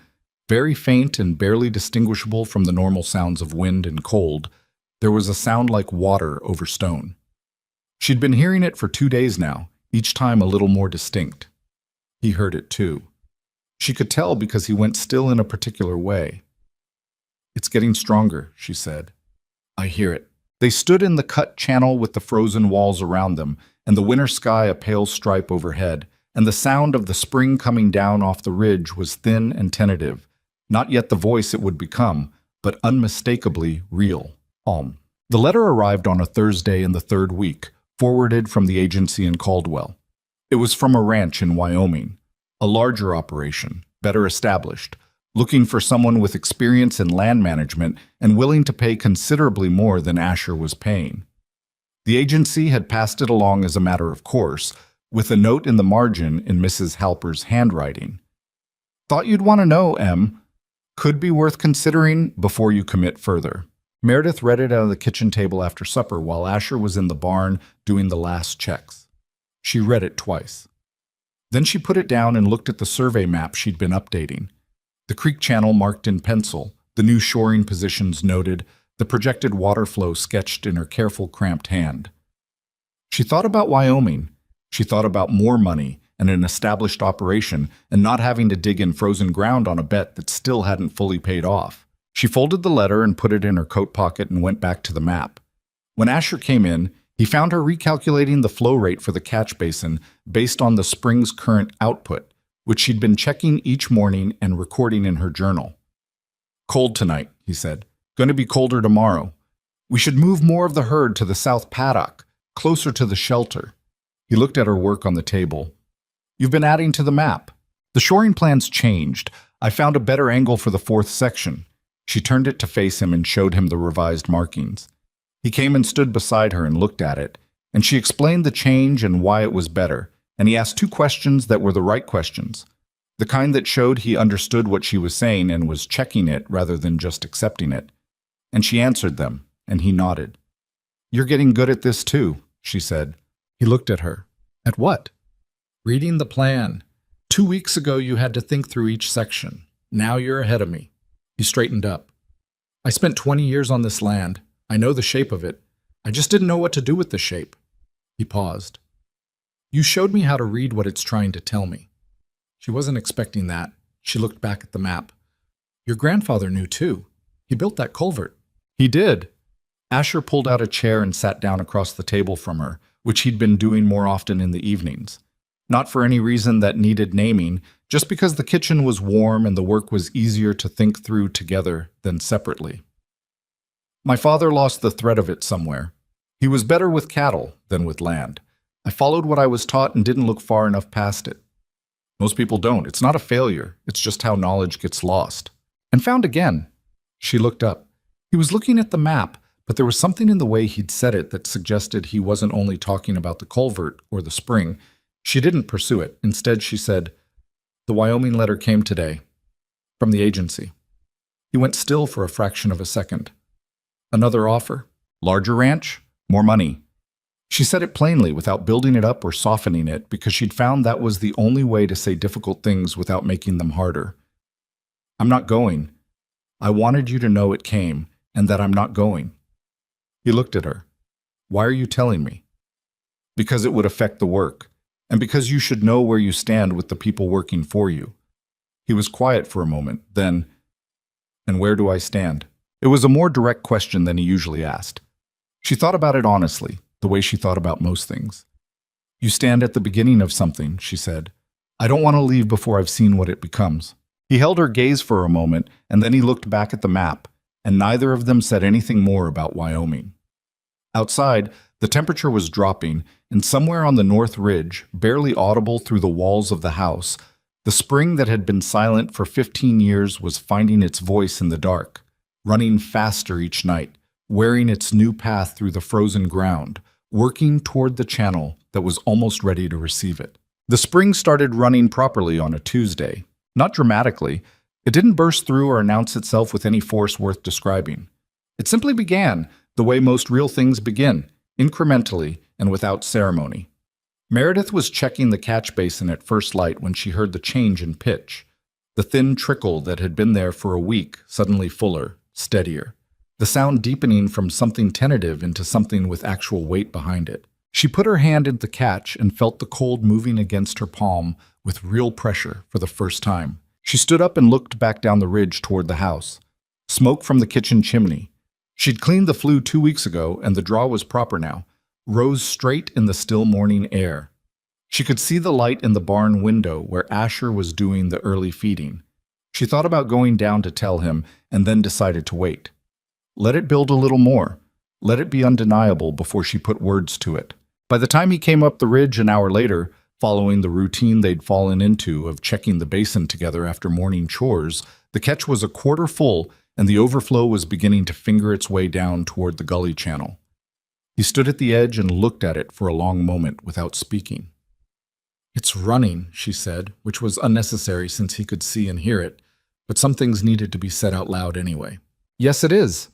very faint and barely distinguishable from the normal sounds of wind and cold, there was a sound like water over stone. She'd been hearing it for 2 days now, each time a little more distinct. He heard it too. She could tell because he went still in a particular way. "It's getting stronger," she said. "I hear it." They stood in the cut channel with the frozen walls around them, and the winter sky a pale stripe overhead, and the sound of the spring coming down off the ridge was thin and tentative, not yet the voice it would become, but unmistakably real. The letter arrived on a Thursday in the 3rd week, forwarded from the agency in Caldwell. It was from a ranch in Wyoming, a larger operation, better established, looking for someone with experience in land management and willing to pay considerably more than Asher was paying. The agency had passed it along as a matter of course, with a note in the margin in Mrs. Halper's handwriting. "Thought you'd want to know, Em. Could be worth considering before you commit further." Meredith read it at the kitchen table after supper while Asher was in the barn doing the last checks. She read it twice. Then she put it down and looked at the survey map she'd been updating. The creek channel marked in pencil, the new shoring positions noted, the projected water flow sketched in her careful, cramped hand. She thought about Wyoming. She thought about more money and an established operation and not having to dig in frozen ground on a bet that still hadn't fully paid off. She folded the letter and put it in her coat pocket and went back to the map. When Asher came in, he found her recalculating the flow rate for the catch basin based on the spring's current output, which she'd been checking each morning and recording in her journal. "Cold tonight," he said. "Going to be colder tomorrow. We should move more of the herd to the south paddock, closer to the shelter." He looked at her work on the table. "You've been adding to the map. The shoring plan's changed. I found a better angle for the 4th section." She turned it to face him and showed him the revised markings. He came and stood beside her and looked at it, and she explained the change and why it was better, and he asked 2 questions that were the right questions, the kind that showed he understood what she was saying and was checking it rather than just accepting it. And she answered them, and he nodded. "You're getting good at this too," she said. He looked at her. "At what?" "Reading the plan. 2 weeks ago you had to think through each section. Now you're ahead of me." He straightened up. "I spent 20 years on this land. I know the shape of it. I just didn't know what to do with the shape." He paused. "You showed me how to read what it's trying to tell me." She wasn't expecting that. She looked back at the map. "Your grandfather knew too. He built that culvert." "He did." Asher pulled out a chair and sat down across the table from her, which he'd been doing more often in the evenings. Not for any reason that needed naming, just because the kitchen was warm and the work was easier to think through together than separately. "My father lost the thread of it somewhere. He was better with cattle than with land. I followed what I was taught and didn't look far enough past it. Most people don't. It's not a failure. It's just how knowledge gets lost. And found again." She looked up. He was looking at the map, but there was something in the way he'd said it that suggested he wasn't only talking about the culvert or the spring. She didn't pursue it. Instead, she said, "The Wyoming letter came today, from the agency." He went still for a fraction of a second. "Another offer? Larger ranch? More money?" She said it plainly without building it up or softening it because she'd found that was the only way to say difficult things without making them harder. "I'm not going. I wanted you to know it came and that I'm not going." He looked at her. Why are you telling me? Because it would affect the work, and because you should know where you stand with the people working for you. He was quiet for a moment, then, and where do I stand? It was a more direct question than he usually asked. She thought about it honestly, the way she thought about most things. You stand at the beginning of something, she said. I don't want to leave before I've seen what it becomes. He held her gaze for a moment, and then he looked back at the map, and neither of them said anything more about Wyoming. Outside, the temperature was dropping, and somewhere on the north ridge, barely audible through the walls of the house, the spring that had been silent for 15 years was finding its voice in the dark, running faster each night, wearing its new path through the frozen ground, working toward the channel that was almost ready to receive it. The spring started running properly on a Tuesday. Not dramatically. It didn't burst through or announce itself with any force worth describing. It simply began, the way most real things begin, incrementally and without ceremony. Meredith was checking the catch basin at first light when she heard the change in pitch. The thin trickle that had been there for a week, suddenly fuller, steadier. The sound deepening from something tentative into something with actual weight behind it. She put her hand in the catch and felt the cold moving against her palm with real pressure for the first time. She stood up and looked back down the ridge toward the house. Smoke from the kitchen chimney. She'd cleaned the flue 2 weeks ago, and the draw was proper now, rose straight in the still morning air. She could see the light in the barn window where Asher was doing the early feeding. She thought about going down to tell him, and then decided to wait. Let it build a little more. Let it be undeniable before she put words to it. By the time he came up the ridge an hour later, following the routine they'd fallen into of checking the basin together after morning chores, the catch was a quarter full, and the overflow was beginning to finger its way down toward the gully channel. He stood at the edge and looked at it for a long moment without speaking. It's running, she said, which was unnecessary since he could see and hear it, but some things needed to be said out loud anyway. Yes, it is.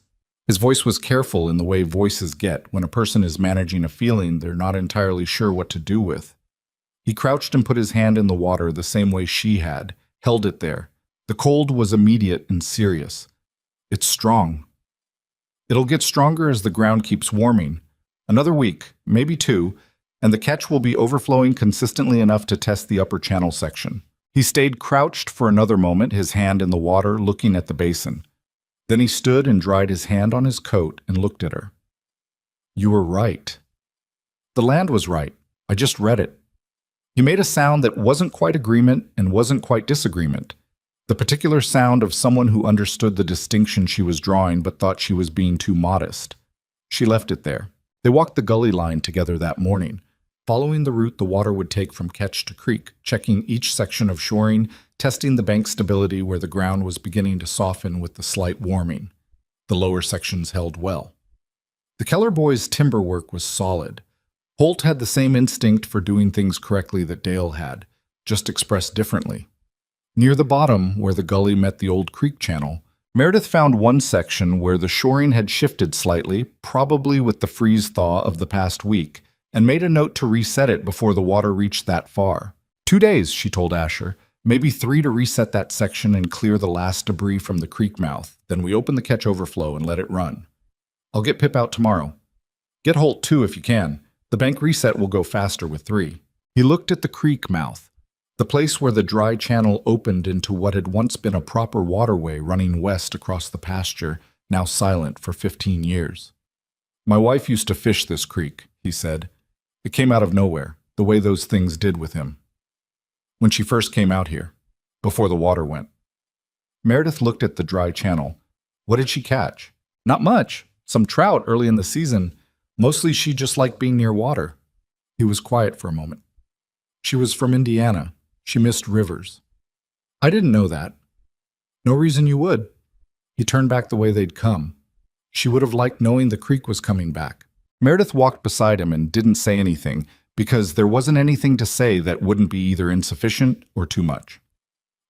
His voice was careful in the way voices get when a person is managing a feeling they're not entirely sure what to do with. He crouched and put his hand in the water the same way she had, held it there. The cold was immediate and serious. It's strong. It'll get stronger as the ground keeps warming. Another week, maybe 2, and the catch will be overflowing consistently enough to test the upper channel section. He stayed crouched for another moment, his hand in the water, looking at the basin. Then he stood and dried his hand on his coat and looked at her. You were right. The land was right. I just read it. He made a sound that wasn't quite agreement and wasn't quite disagreement. The particular sound of someone who understood the distinction she was drawing but thought she was being too modest. She left it there. They walked the gully line together that morning, following the route the water would take from catch to creek, checking each section of shoring, testing the bank stability where the ground was beginning to soften with the slight warming. The lower sections held well. The Keller boys' timber work was solid. Holt had the same instinct for doing things correctly that Dale had, just expressed differently. Near the bottom, where the gully met the old creek channel, Meredith found one section where the shoring had shifted slightly, probably with the freeze-thaw of the past week, and made a note to reset it before the water reached that far. 2 days, she told Asher, maybe 3 to reset that section and clear the last debris from the creek mouth. Then we open the catch overflow and let it run. I'll get Pip out tomorrow. Get Holt too if you can. The bank reset will go faster with 3. He looked at the creek mouth, the place where the dry channel opened into what had once been a proper waterway running west across the pasture, now silent for 15 years. My wife used to fish this creek, he said. It came out of nowhere, the way those things did with him. When she first came out here, before the water went. Meredith looked at the dry channel. What did she catch? Not much. Some trout early in the season. Mostly she just liked being near water. He was quiet for a moment. She was from Indiana. She missed rivers. I didn't know that. No reason you would. He turned back the way they'd come. She would have liked knowing the creek was coming back. Meredith walked beside him and didn't say anything, because there wasn't anything to say that wouldn't be either insufficient or too much.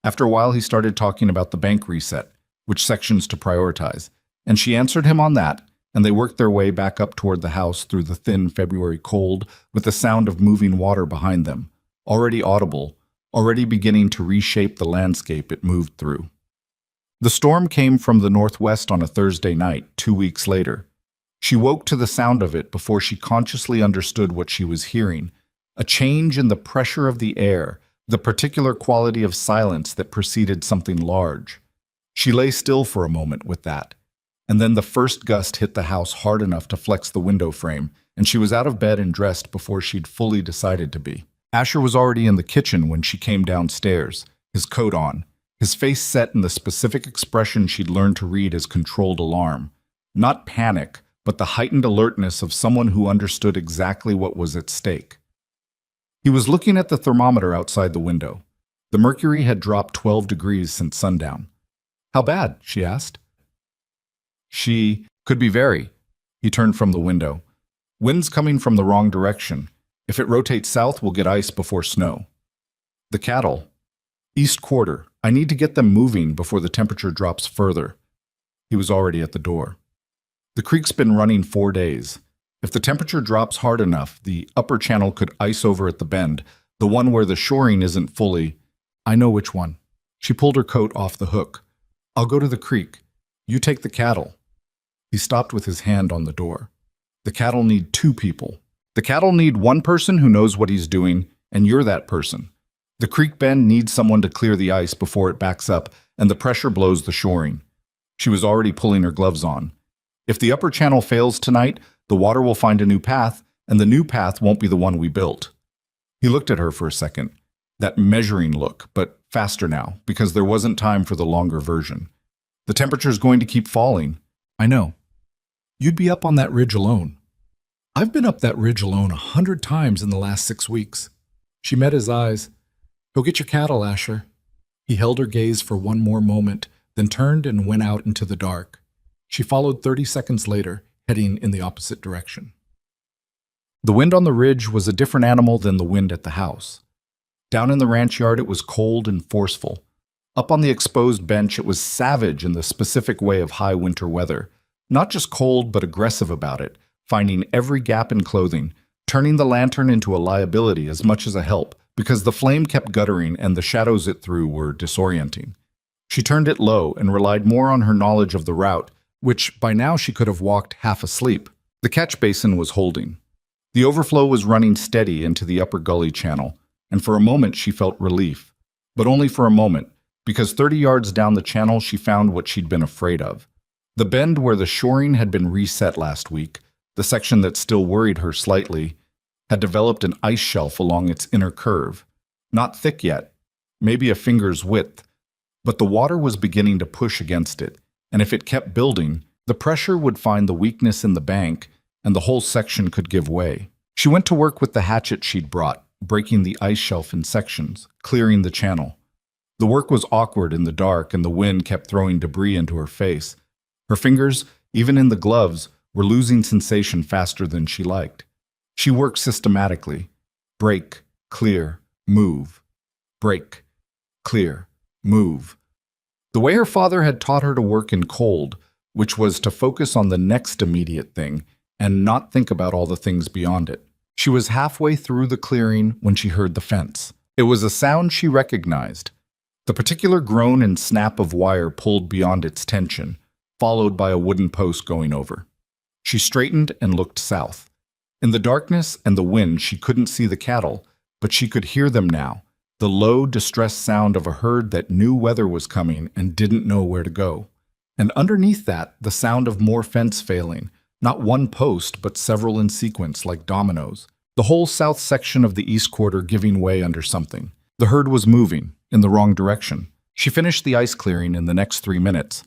After a while, he started talking about the bank reset, which sections to prioritize, and she answered him on that, and they worked their way back up toward the house through the thin February cold with the sound of moving water behind them, already audible, already beginning to reshape the landscape it moved through. The storm came from the northwest on a Thursday night, 2 weeks later. She woke to the sound of it before she consciously understood what she was hearing, a change in the pressure of the air, the particular quality of silence that preceded something large. She lay still for a moment with that, and then the first gust hit the house hard enough to flex the window frame, and she was out of bed and dressed before she'd fully decided to be. Asher was already in the kitchen when she came downstairs, his coat on, his face set in the specific expression she'd learned to read as controlled alarm. Not panic, but the heightened alertness of someone who understood exactly what was at stake. He was looking at the thermometer outside the window. The mercury had dropped 12 degrees since sundown. "How bad?" she asked. "She could be very." He turned from the window. "Wind's coming from the wrong direction. If it rotates south, we'll get ice before snow." "The cattle." "East quarter. I need to get them moving before the temperature drops further." He was already at the door. "The creek's been running 4 days. If the temperature drops hard enough, the upper channel could ice over at the bend, the one where the shoring isn't fully—" "I know which one." She pulled her coat off the hook. "I'll go to the creek. You take the cattle." He stopped with his hand on the door. "The cattle need 2 people. The cattle need one person who knows what he's doing, and you're that person. The creek bend needs someone to clear the ice before it backs up and the pressure blows the shoring." She was already pulling her gloves on. "If the upper channel fails tonight, the water will find a new path, and the new path won't be the one we built." He looked at her for a second, that measuring look, but faster now, because there wasn't time for the longer version. "The temperature's going to keep falling." "I know. You'd be up on that ridge alone." "I've been up that ridge alone 100 times in the last 6 weeks." She met his eyes. "Go get your cattle, Asher." He held her gaze for one more moment, then turned and went out into the dark. She followed 30 seconds later, heading in the opposite direction. The wind on the ridge was a different animal than the wind at the house. Down in the ranch yard, it was cold and forceful. Up on the exposed bench, it was savage in the specific way of high winter weather. Not just cold, but aggressive about it, finding every gap in clothing, turning the lantern into a liability as much as a help, because the flame kept guttering and the shadows it threw were disorienting. She turned it low and relied more on her knowledge of the route, which by now she could have walked half asleep. The catch basin was holding. The overflow was running steady into the upper gully channel, and for a moment she felt relief. But only for a moment, because 30 yards down the channel she found what she'd been afraid of. The bend where the shoring had been reset last week, the section that still worried her slightly, had developed an ice shelf along its inner curve. Not thick yet, maybe a finger's width, but the water was beginning to push against it, and if it kept building, the pressure would find the weakness in the bank, and the whole section could give way. She went to work with the hatchet she'd brought, breaking the ice shelf in sections, clearing the channel. The work was awkward in the dark, and the wind kept throwing debris into her face. Her fingers, even in the gloves, were losing sensation faster than she liked. She worked systematically. Break, clear, move. Break, clear, move. The way her father had taught her to work in cold, which was to focus on the next immediate thing and not think about all the things beyond it. She was halfway through the clearing when she heard the fence. It was a sound she recognized. The particular groan and snap of wire pulled beyond its tension, followed by a wooden post going over. She straightened and looked south. In the darkness and the wind, she couldn't see the cattle, but she could hear them now, the low, distressed sound of a herd that knew weather was coming and didn't know where to go. And underneath that, the sound of more fence failing, not one post, but several in sequence like dominoes. The whole south section of the east quarter giving way under something. The herd was moving, in the wrong direction. She finished the ice clearing in the next 3 minutes,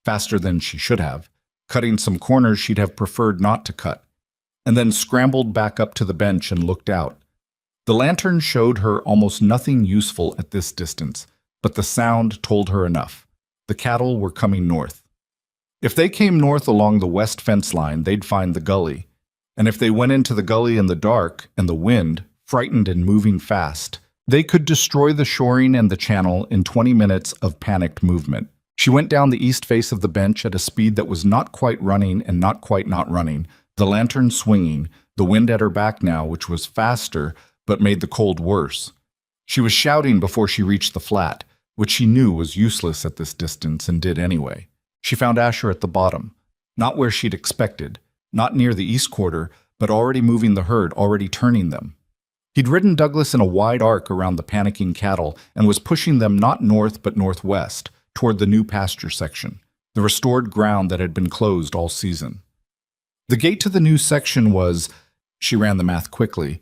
faster than she should have, cutting some corners she'd have preferred not to cut, and then scrambled back up to the bench and looked out. The lantern showed her almost nothing useful at this distance, but the sound told her enough. The cattle were coming north. If they came north along the west fence line, they'd find the gully. And if they went into the gully in the dark and the wind, frightened and moving fast, they could destroy the shoring and the channel in 20 minutes of panicked movement. She went down the east face of the bench at a speed that was not quite running and not quite not running, the lantern swinging, the wind at her back now, which was faster but made the cold worse. She was shouting before she reached the flat, which she knew was useless at this distance and did anyway. She found Asher at the bottom, not where she'd expected, not near the east quarter, but already moving the herd, already turning them. He'd ridden Douglas in a wide arc around the panicking cattle and was pushing them not north but northwest, toward the new pasture section, the restored ground that had been closed all season. The gate to the new section was, she ran the math quickly,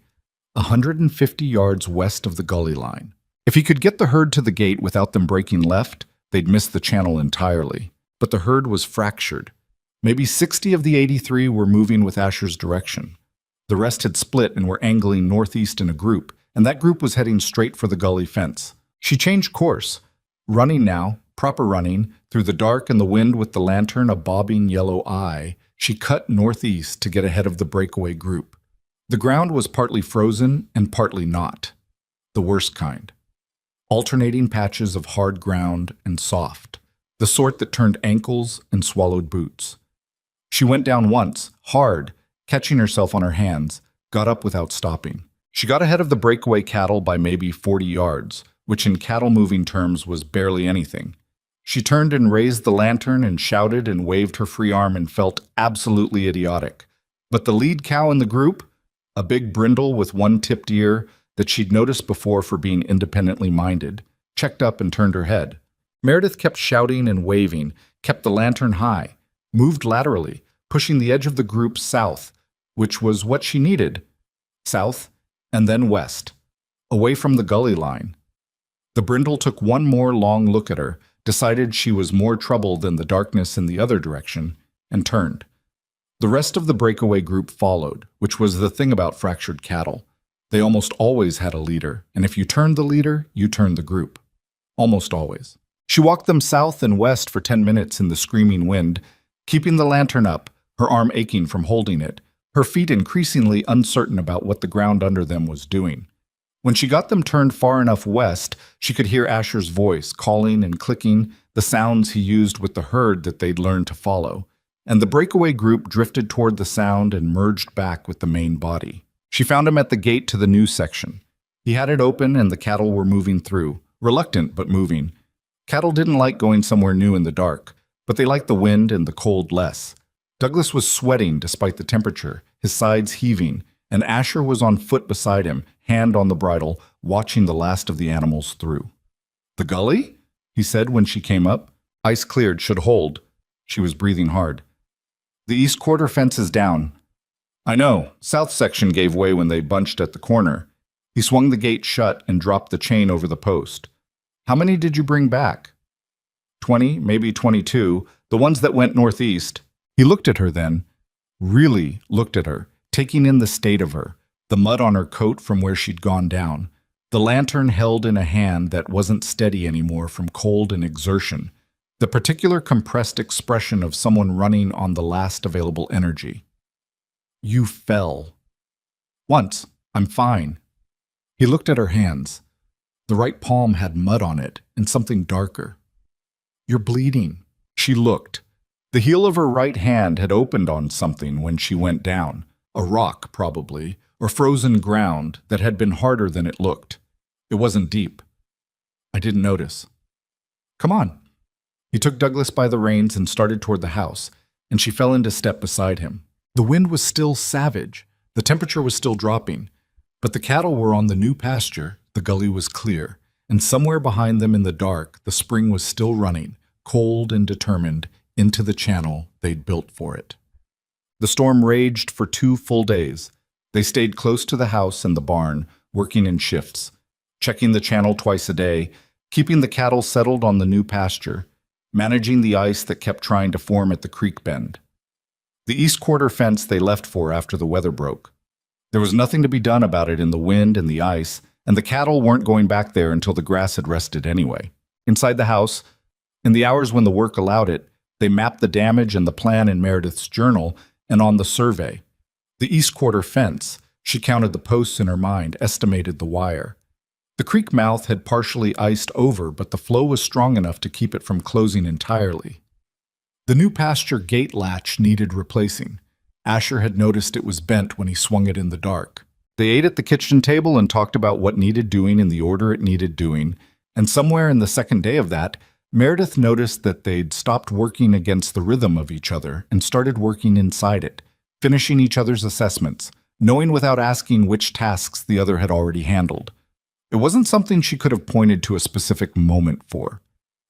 150 yards west of the gully line. If he could get the herd to the gate without them breaking left, they'd miss the channel entirely. But the herd was fractured. Maybe 60 of the 83 were moving with Asher's direction. The rest had split and were angling northeast in a group, and that group was heading straight for the gully fence. She changed course, running now, proper running, through the dark and the wind with the lantern a bobbing yellow eye. She cut northeast to get ahead of the breakaway group. The ground was partly frozen and partly not. The worst kind. Alternating patches of hard ground and soft, the sort that turned ankles and swallowed boots. She went down once, hard, catching herself on her hands, got up without stopping. She got ahead of the breakaway cattle by maybe 40 yards, which in cattle-moving terms was barely anything. She turned and raised the lantern and shouted and waved her free arm and felt absolutely idiotic. But the lead cow in the group, a big brindle with one tipped ear that she'd noticed before for being independently minded, checked up and turned her head. Meredith kept shouting and waving, kept the lantern high, moved laterally, pushing the edge of the group south, which was what she needed. South, and then west, away from the gully line. The brindle took one more long look at her, decided she was more trouble than the darkness in the other direction, and turned. The rest of the breakaway group followed, which was the thing about fractured cattle. They almost always had a leader, and if you turned the leader, you turned the group. Almost always. She walked them south and west for 10 minutes in the screaming wind, keeping the lantern up, her arm aching from holding it, her feet increasingly uncertain about what the ground under them was doing. When she got them turned far enough west, she could hear Asher's voice, calling and clicking, the sounds he used with the herd that they'd learned to follow. And the breakaway group drifted toward the sound and merged back with the main body. She found him at the gate to the new section. He had it open and the cattle were moving through, reluctant but moving. Cattle didn't like going somewhere new in the dark, but they liked the wind and the cold less. Douglas was sweating despite the temperature, his sides heaving, and Asher was on foot beside him, hand on the bridle, watching the last of the animals through. "The gully?" he said when she came up. "Ice cleared, should hold." She was breathing hard. "The east quarter fence is down." "I know. South section gave way when they bunched at the corner." He swung the gate shut and dropped the chain over the post. "How many did you bring back?" 20, maybe 22, the ones that went northeast." He looked at her then, really looked at her, taking in the state of her, the mud on her coat from where she'd gone down, the lantern held in a hand that wasn't steady anymore from cold and exertion, the particular compressed expression of someone running on the last available energy. "You fell." "Once. I'm fine." He looked at her hands. The right palm had mud on it and something darker. "You're bleeding." She looked. The heel of her right hand had opened on something when she went down, a rock probably, or frozen ground that had been harder than it looked. It wasn't deep. "I didn't notice." "Come on." He took Douglas by the reins and started toward the house, and she fell into step beside him. The wind was still savage, the temperature was still dropping, but the cattle were on the new pasture, the gully was clear, and somewhere behind them in the dark, the spring was still running, cold and determined, into the channel they'd built for it. The storm raged for 2 full days. They stayed close to the house and the barn, working in shifts, checking the channel twice a day, keeping the cattle settled on the new pasture, managing the ice that kept trying to form at the creek bend. The east quarter fence they left for after the weather broke. There was nothing to be done about it in the wind and the ice, and the cattle weren't going back there until the grass had rested anyway. Inside the house, in the hours when the work allowed it, they mapped the damage and the plan in Meredith's journal and on the survey. The east quarter fence, she counted the posts in her mind, estimated the wire. The creek mouth had partially iced over, but the flow was strong enough to keep it from closing entirely. The new pasture gate latch needed replacing. Asher had noticed it was bent when he swung it in the dark. They ate at the kitchen table and talked about what needed doing in the order it needed doing, and somewhere in the second day of that, Meredith noticed that they'd stopped working against the rhythm of each other and started working inside it, finishing each other's assessments, knowing without asking which tasks the other had already handled. It wasn't something she could have pointed to a specific moment for.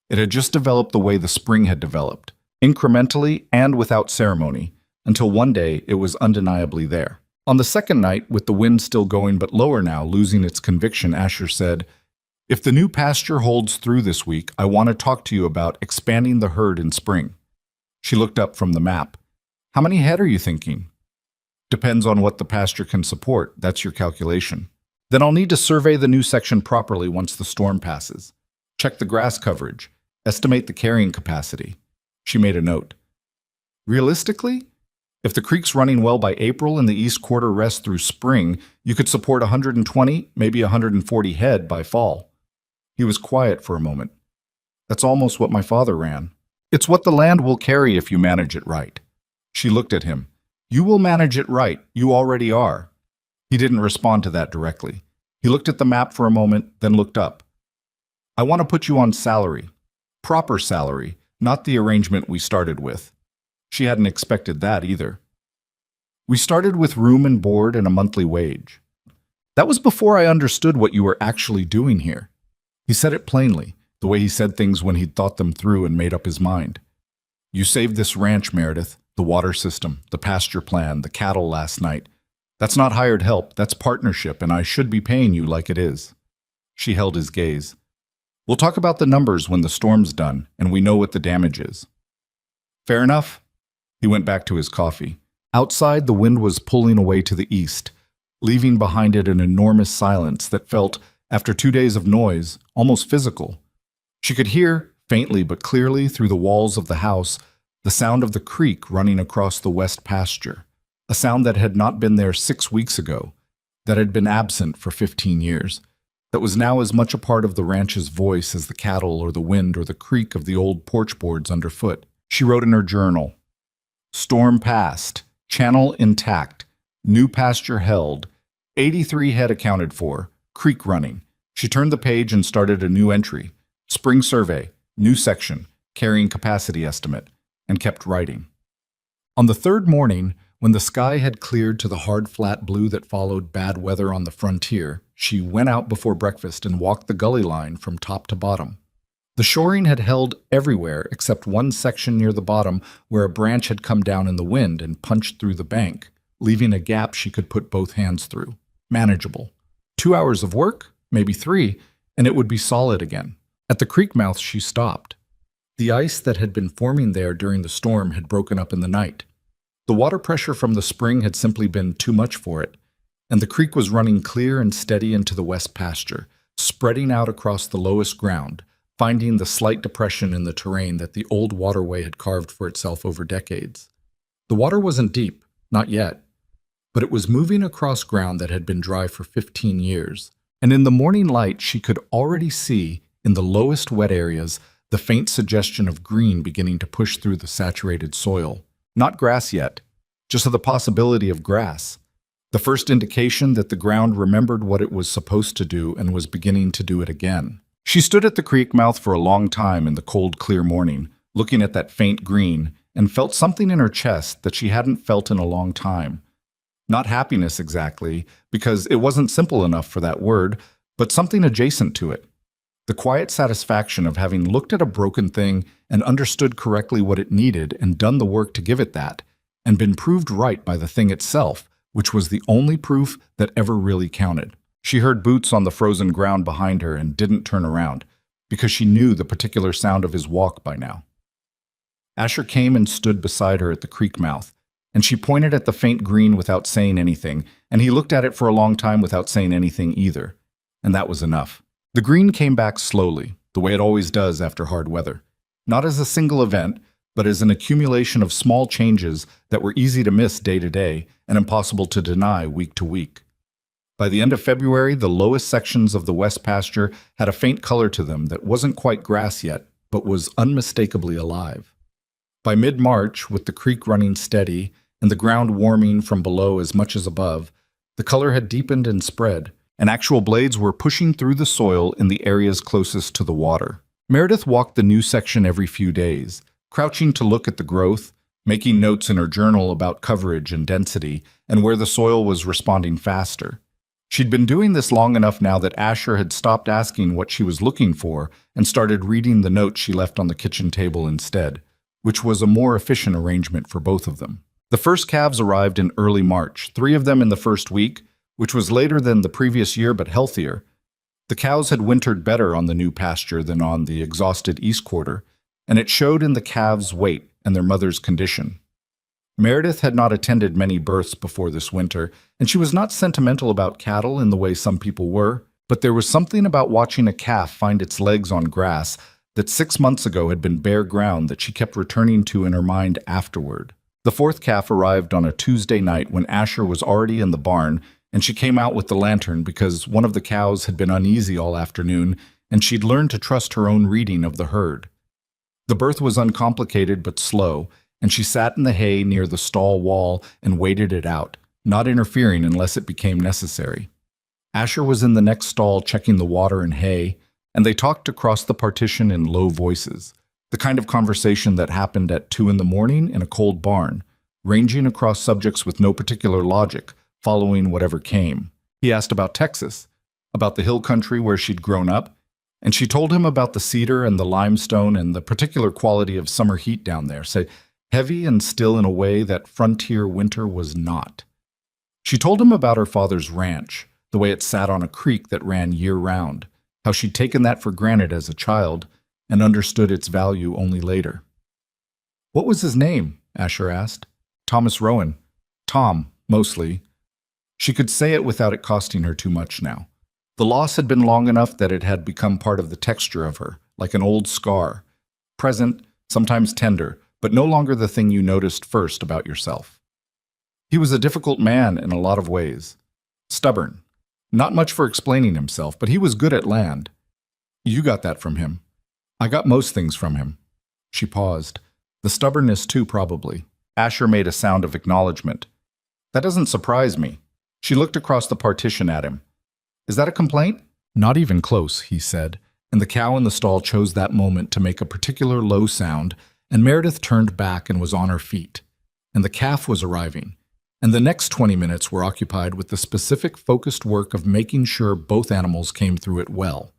It had just developed the way the spring had developed, incrementally and without ceremony, until one day it was undeniably there. On the second night, with the wind still going but lower now, losing its conviction, Asher said, "If the new pasture holds through this week, I want to talk to you about expanding the herd in spring." She looked up from the map. "How many head are you thinking?" "Depends on what the pasture can support. That's your calculation." "Then I'll need to survey the new section properly once the storm passes. Check the grass coverage. Estimate the carrying capacity." She made a note. "Realistically, if the creek's running well by April and the east quarter rests through spring, you could support 120, maybe 140 head by fall." He was quiet for a moment. "That's almost what my father ran." "It's what the land will carry if you manage it right." She looked at him. "You will manage it right. You already are." He didn't respond to that directly. He looked at the map for a moment, then looked up. "I want to put you on salary. Proper salary, not the arrangement we started with." She hadn't expected that either. "We started with room and board and a monthly wage. That was before I understood what you were actually doing here." He said it plainly, the way he said things when he'd thought them through and made up his mind. "You saved this ranch, Meredith, the water system, the pasture plan, the cattle last night. That's not hired help, that's partnership, and I should be paying you like it is." She held his gaze. "We'll talk about the numbers when the storm's done and we know what the damage is." "Fair enough." He went back to his coffee. Outside, the wind was pulling away to the east, leaving behind it an enormous silence that felt, after 2 days of noise, almost physical. She could hear, faintly but clearly through the walls of the house, the sound of the creek running across the west pasture, a sound that had not been there 6 weeks ago, that had been absent for 15 years, that was now as much a part of the ranch's voice as the cattle or the wind or the creak of the old porch boards underfoot. She wrote in her journal, "Storm passed, channel intact, new pasture held, 83 head accounted for, creek running." She turned the page and started a new entry, "Spring survey, new section, carrying capacity estimate," and kept writing. On the third morning, when the sky had cleared to the hard flat blue that followed bad weather on the frontier, she went out before breakfast and walked the gully line from top to bottom. The shoring had held everywhere except one section near the bottom where a branch had come down in the wind and punched through the bank, leaving a gap she could put both hands through. Manageable. 2 hours of work, maybe 3, and it would be solid again. At the creek mouth she stopped. The ice that had been forming there during the storm had broken up in the night. The water pressure from the spring had simply been too much for it, and the creek was running clear and steady into the west pasture, spreading out across the lowest ground, finding the slight depression in the terrain that the old waterway had carved for itself over decades. The water wasn't deep, not yet, but it was moving across ground that had been dry for 15 years, and in the morning light she could already see, in the lowest wet areas, the faint suggestion of green beginning to push through the saturated soil. Not grass yet, just the possibility of grass. The first indication that the ground remembered what it was supposed to do and was beginning to do it again. She stood at the creek mouth for a long time in the cold, clear morning, looking at that faint green, and felt something in her chest that she hadn't felt in a long time. Not happiness exactly, because it wasn't simple enough for that word, but something adjacent to it. The quiet satisfaction of having looked at a broken thing and understood correctly what it needed and done the work to give it that, and been proved right by the thing itself, which was the only proof that ever really counted. She heard boots on the frozen ground behind her and didn't turn around, because she knew the particular sound of his walk by now. Asher came and stood beside her at the creek mouth, and she pointed at the faint green without saying anything, and he looked at it for a long time without saying anything either, and that was enough. The green came back slowly, the way it always does after hard weather, not as a single event, but as an accumulation of small changes that were easy to miss day to day and impossible to deny week to week. By the end of February, the lowest sections of the west pasture had a faint color to them that wasn't quite grass yet, but was unmistakably alive. By mid-March, with the creek running steady and the ground warming from below as much as above, the color had deepened and spread, and actual blades were pushing through the soil in the areas closest to the water. Meredith walked the new section every few days, crouching to look at the growth, making notes in her journal about coverage and density and where the soil was responding faster. She'd been doing this long enough now that Asher had stopped asking what she was looking for and started reading the notes she left on the kitchen table instead, which was a more efficient arrangement for both of them. The first calves arrived in early March, 3 of them in the first week, which was later than the previous year but healthier. The cows had wintered better on the new pasture than on the exhausted East Quarter, and it showed in the calves' weight and their mother's condition. Meredith had not attended many births before this winter, and she was not sentimental about cattle in the way some people were, but there was something about watching a calf find its legs on grass that 6 months ago had been bare ground that she kept returning to in her mind afterward. The 4th calf arrived on a Tuesday night when Asher was already in the barn, and she came out with the lantern because one of the cows had been uneasy all afternoon, and she'd learned to trust her own reading of the herd. The birth was uncomplicated but slow, and she sat in the hay near the stall wall and waited it out, not interfering unless it became necessary. Asher was in the next stall checking the water and hay, and they talked across the partition in low voices, the kind of conversation that happened at 2 in the morning in a cold barn, ranging across subjects with no particular logic, following whatever came. He asked about Texas, about the hill country where she'd grown up, and she told him about the cedar and the limestone and the particular quality of summer heat down there, say, heavy and still in a way that frontier winter was not. She told him about her father's ranch, the way it sat on a creek that ran year-round, how she'd taken that for granted as a child and understood its value only later. "What was his name?" Asher asked. "Thomas Rowan." "Tom," mostly. She could say it without it costing her too much now. The loss had been long enough that it had become part of the texture of her, like an old scar, present, sometimes tender, but no longer the thing you noticed first about yourself. He was a difficult man in a lot of ways. Stubborn. Not much for explaining himself, but he was good at land. You got that from him. I got most things from him. She paused. The stubbornness too, probably. Asher made a sound of acknowledgement. That doesn't surprise me. She looked across the partition at him. Is that a complaint? Not even close, he said, and the cow in the stall chose that moment to make a particular low sound, and Meredith turned back and was on her feet. And the calf was arriving. And the next 20 minutes were occupied with the specific focused work of making sure both animals came through it well.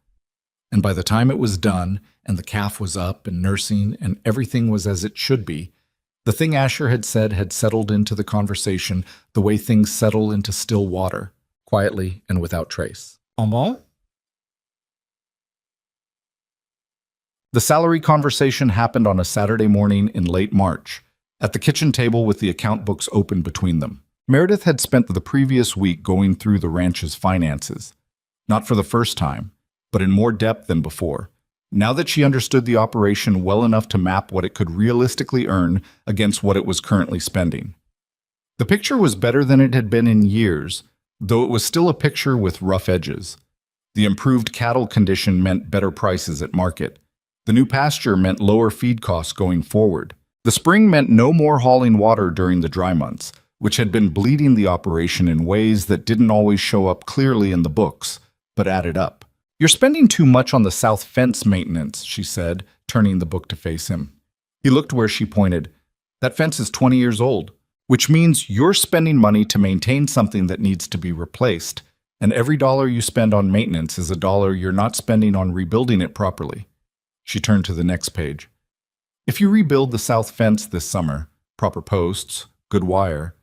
And by the time it was done, and the calf was up and nursing, and everything was as it should be, the thing Asher had said had settled into the conversation the way things settle into still water, quietly and without trace. En bon? The salary conversation happened on a Saturday morning in late March, at the kitchen table with the account books open between them. Meredith had spent the previous week going through the ranch's finances, not for the first time, but in more depth than before, now that she understood the operation well enough to map what it could realistically earn against what it was currently spending. The picture was better than it had been in years, though it was still a picture with rough edges. The improved cattle condition meant better prices at market. The new pasture meant lower feed costs going forward. The spring meant no more hauling water during the dry months, which had been bleeding the operation in ways that didn't always show up clearly in the books, but added up. You're spending too much on the south fence maintenance, she said, turning the book to face him. He looked where she pointed. That fence is 20 years old, which means you're spending money to maintain something that needs to be replaced, and every dollar you spend on maintenance is a dollar you're not spending on rebuilding it properly. She turned to the next page. If you rebuild the south fence this summer, proper posts, good wire,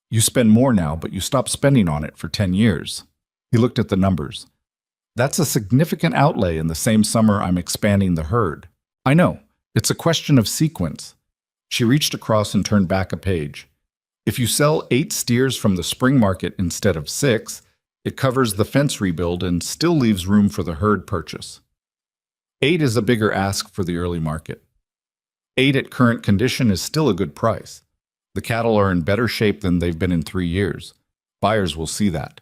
you spend more now, but you stop spending on it for 10 years. He looked at the numbers. That's a significant outlay in the same summer I'm expanding the herd. I know. It's a question of sequence. She reached across and turned back a page. If you sell 8 steers from the spring market instead of 6, it covers the fence rebuild and still leaves room for the herd purchase. 8 is a bigger ask for the early market. 8 at current condition is still a good price. The cattle are in better shape than they've been in 3 years. Buyers will see that.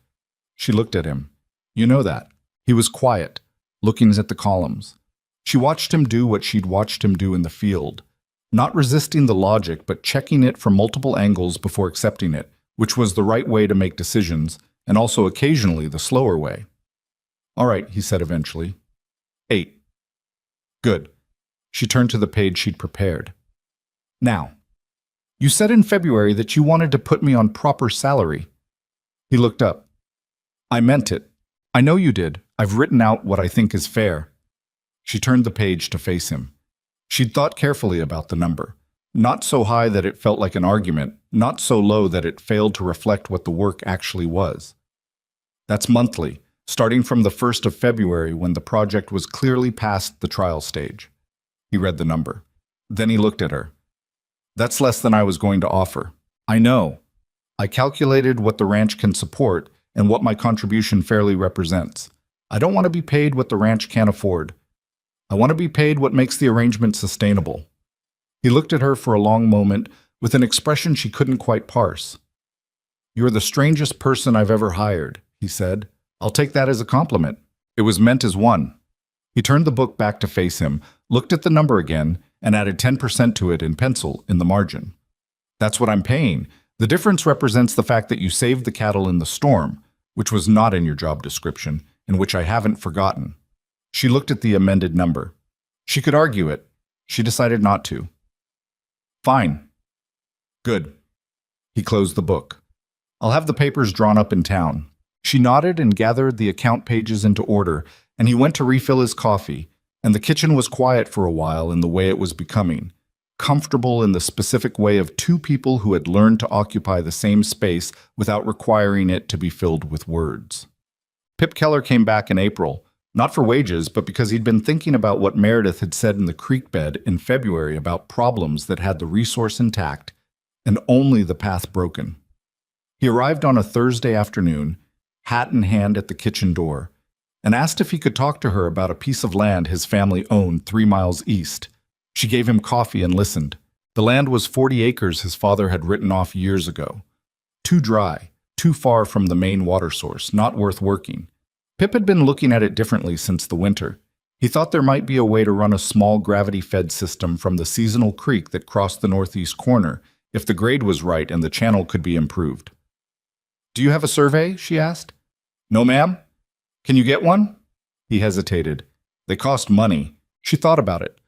She looked at him. You know that. He was quiet, looking at the columns. She watched him do what she'd watched him do in the field, not resisting the logic but checking it from multiple angles before accepting it, which was the right way to make decisions, and also occasionally the slower way. All right, he said eventually. 8. Good. She turned to the page she'd prepared. Now, You said in February that you wanted to put me on proper salary." He looked up. "I meant it. I know you did. I've written out what I think is fair." She turned the page to face him. She'd thought carefully about the number. Not so high that it felt like an argument, not so low that it failed to reflect what the work actually was. "That's monthly, starting from the 1st of February when the project was clearly past the trial stage." He read the number. Then he looked at her. "That's less than I was going to offer. I know. I calculated what the ranch can support and what my contribution fairly represents. I don't want to be paid what the ranch can't afford. I want to be paid what makes the arrangement sustainable." He looked at her for a long moment with an expression she couldn't quite parse. "You're the strangest person I've ever hired," he said. "I'll take that as a compliment. It was meant as one." He turned the book back to face him, looked at the number again, and added 10% to it in pencil in the margin. "That's what I'm paying. The difference represents the fact that you saved the cattle in the storm, which was not in your job description, and which I haven't forgotten." She looked at the amended number. She could argue it. She decided not to. "Fine. Good." He closed the book. "I'll have the papers drawn up in town." She nodded and gathered the account pages into order, and he went to refill his coffee, and the kitchen was quiet for a while in the way it was becoming, comfortable in the specific way of two people who had learned to occupy the same space without requiring it to be filled with words. Pip Keller came back in April, not for wages, but because he'd been thinking about what Meredith had said in the creek bed in February about problems that had the resource intact and only the path broken. He arrived on a Thursday afternoon, hat in hand at the kitchen door, and asked if he could talk to her about a piece of land his family owned 3 miles east. She gave him coffee and listened. The land was 40 acres his father had written off years ago. Too dry, too far from the main water source, not worth working. Pip had been looking at it differently since the winter. He thought there might be a way to run a small gravity-fed system from the seasonal creek that crossed the northeast corner, if the grade was right and the channel could be improved. "Do you have a survey?" she asked. "No, ma'am." "Can you get one?" He hesitated. "They cost money." She thought about it.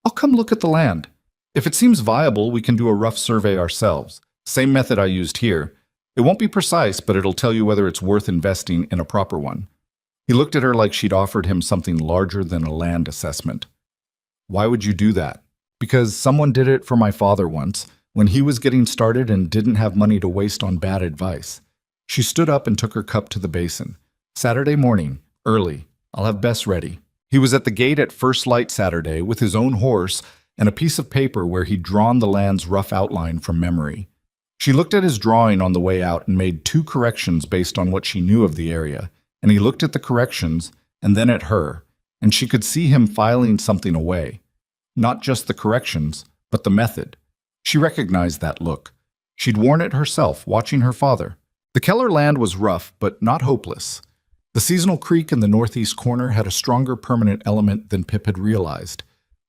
"I'll come look at the land. If it seems viable, we can do a rough survey ourselves. Same method I used here. It won't be precise, but it'll tell you whether it's worth investing in a proper one." He looked at her like she'd offered him something larger than a land assessment. "Why would you do that?" "Because someone did it for my father once, when he was getting started and didn't have money to waste on bad advice." She stood up and took her cup to the basin. "Saturday morning, early. I'll have Bess ready." He was at the gate at first light Saturday with his own horse and a piece of paper where he'd drawn the land's rough outline from memory. She looked at his drawing on the way out and made 2 corrections based on what she knew of the area, and he looked at the corrections and then at her, and she could see him filing something away. Not just the corrections, but the method. She recognized that look. She'd worn it herself, watching her father. The Keller land was rough, but not hopeless. The seasonal creek in the northeast corner had a stronger permanent element than Pip had realized.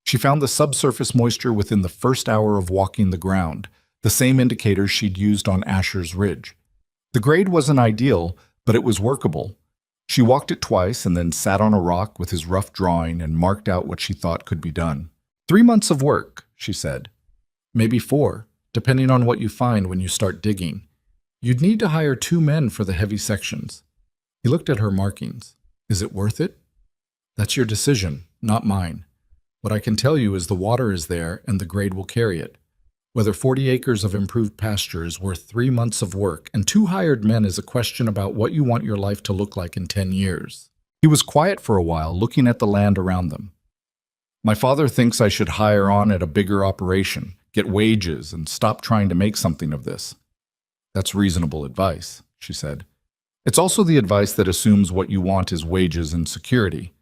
She found the subsurface moisture within the first hour of walking the ground, the same indicator she'd used on Asher's Ridge. The grade wasn't ideal, but it was workable. She walked it twice and then sat on a rock with his rough drawing and marked out what she thought could be done. 3 months of work, she said. Maybe 4, depending on what you find when you start digging. You'd need to hire 2 men for the heavy sections. He looked at her markings. Is it worth it? That's your decision, not mine. What I can tell you is the water is there and the grade will carry it. Whether 40 acres of improved pasture is worth 3 months of work and 2 hired men is a question about what you want your life to look like in 10 years. He was quiet for a while, looking at the land around them. My father thinks I should hire on at a bigger operation, get wages, and stop trying to make something of this. That's reasonable advice, she said. It's also the advice that assumes what you want is wages and security.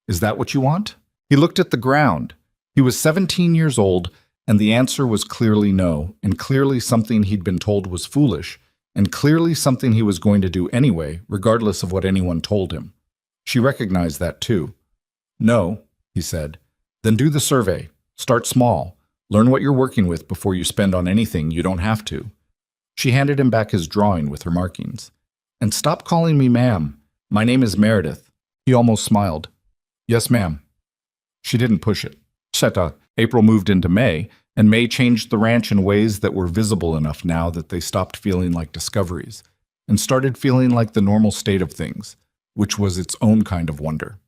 Is that what you want? He looked at the ground. He was 17 years old, and the answer was clearly no, and clearly something he'd been told was foolish, and clearly something he was going to do anyway, regardless of what anyone told him. She recognized that too. No, he said. Then do the survey. Start small. Learn what you're working with before you spend on anything you don't have to. She handed him back his drawing with her markings. And stop calling me ma'am. My name is Meredith. He almost smiled. Yes, ma'am. She didn't push it. April moved into May, and May changed the ranch in ways that were visible enough now that they stopped feeling like discoveries and started feeling like the normal state of things, which was its own kind of wonder.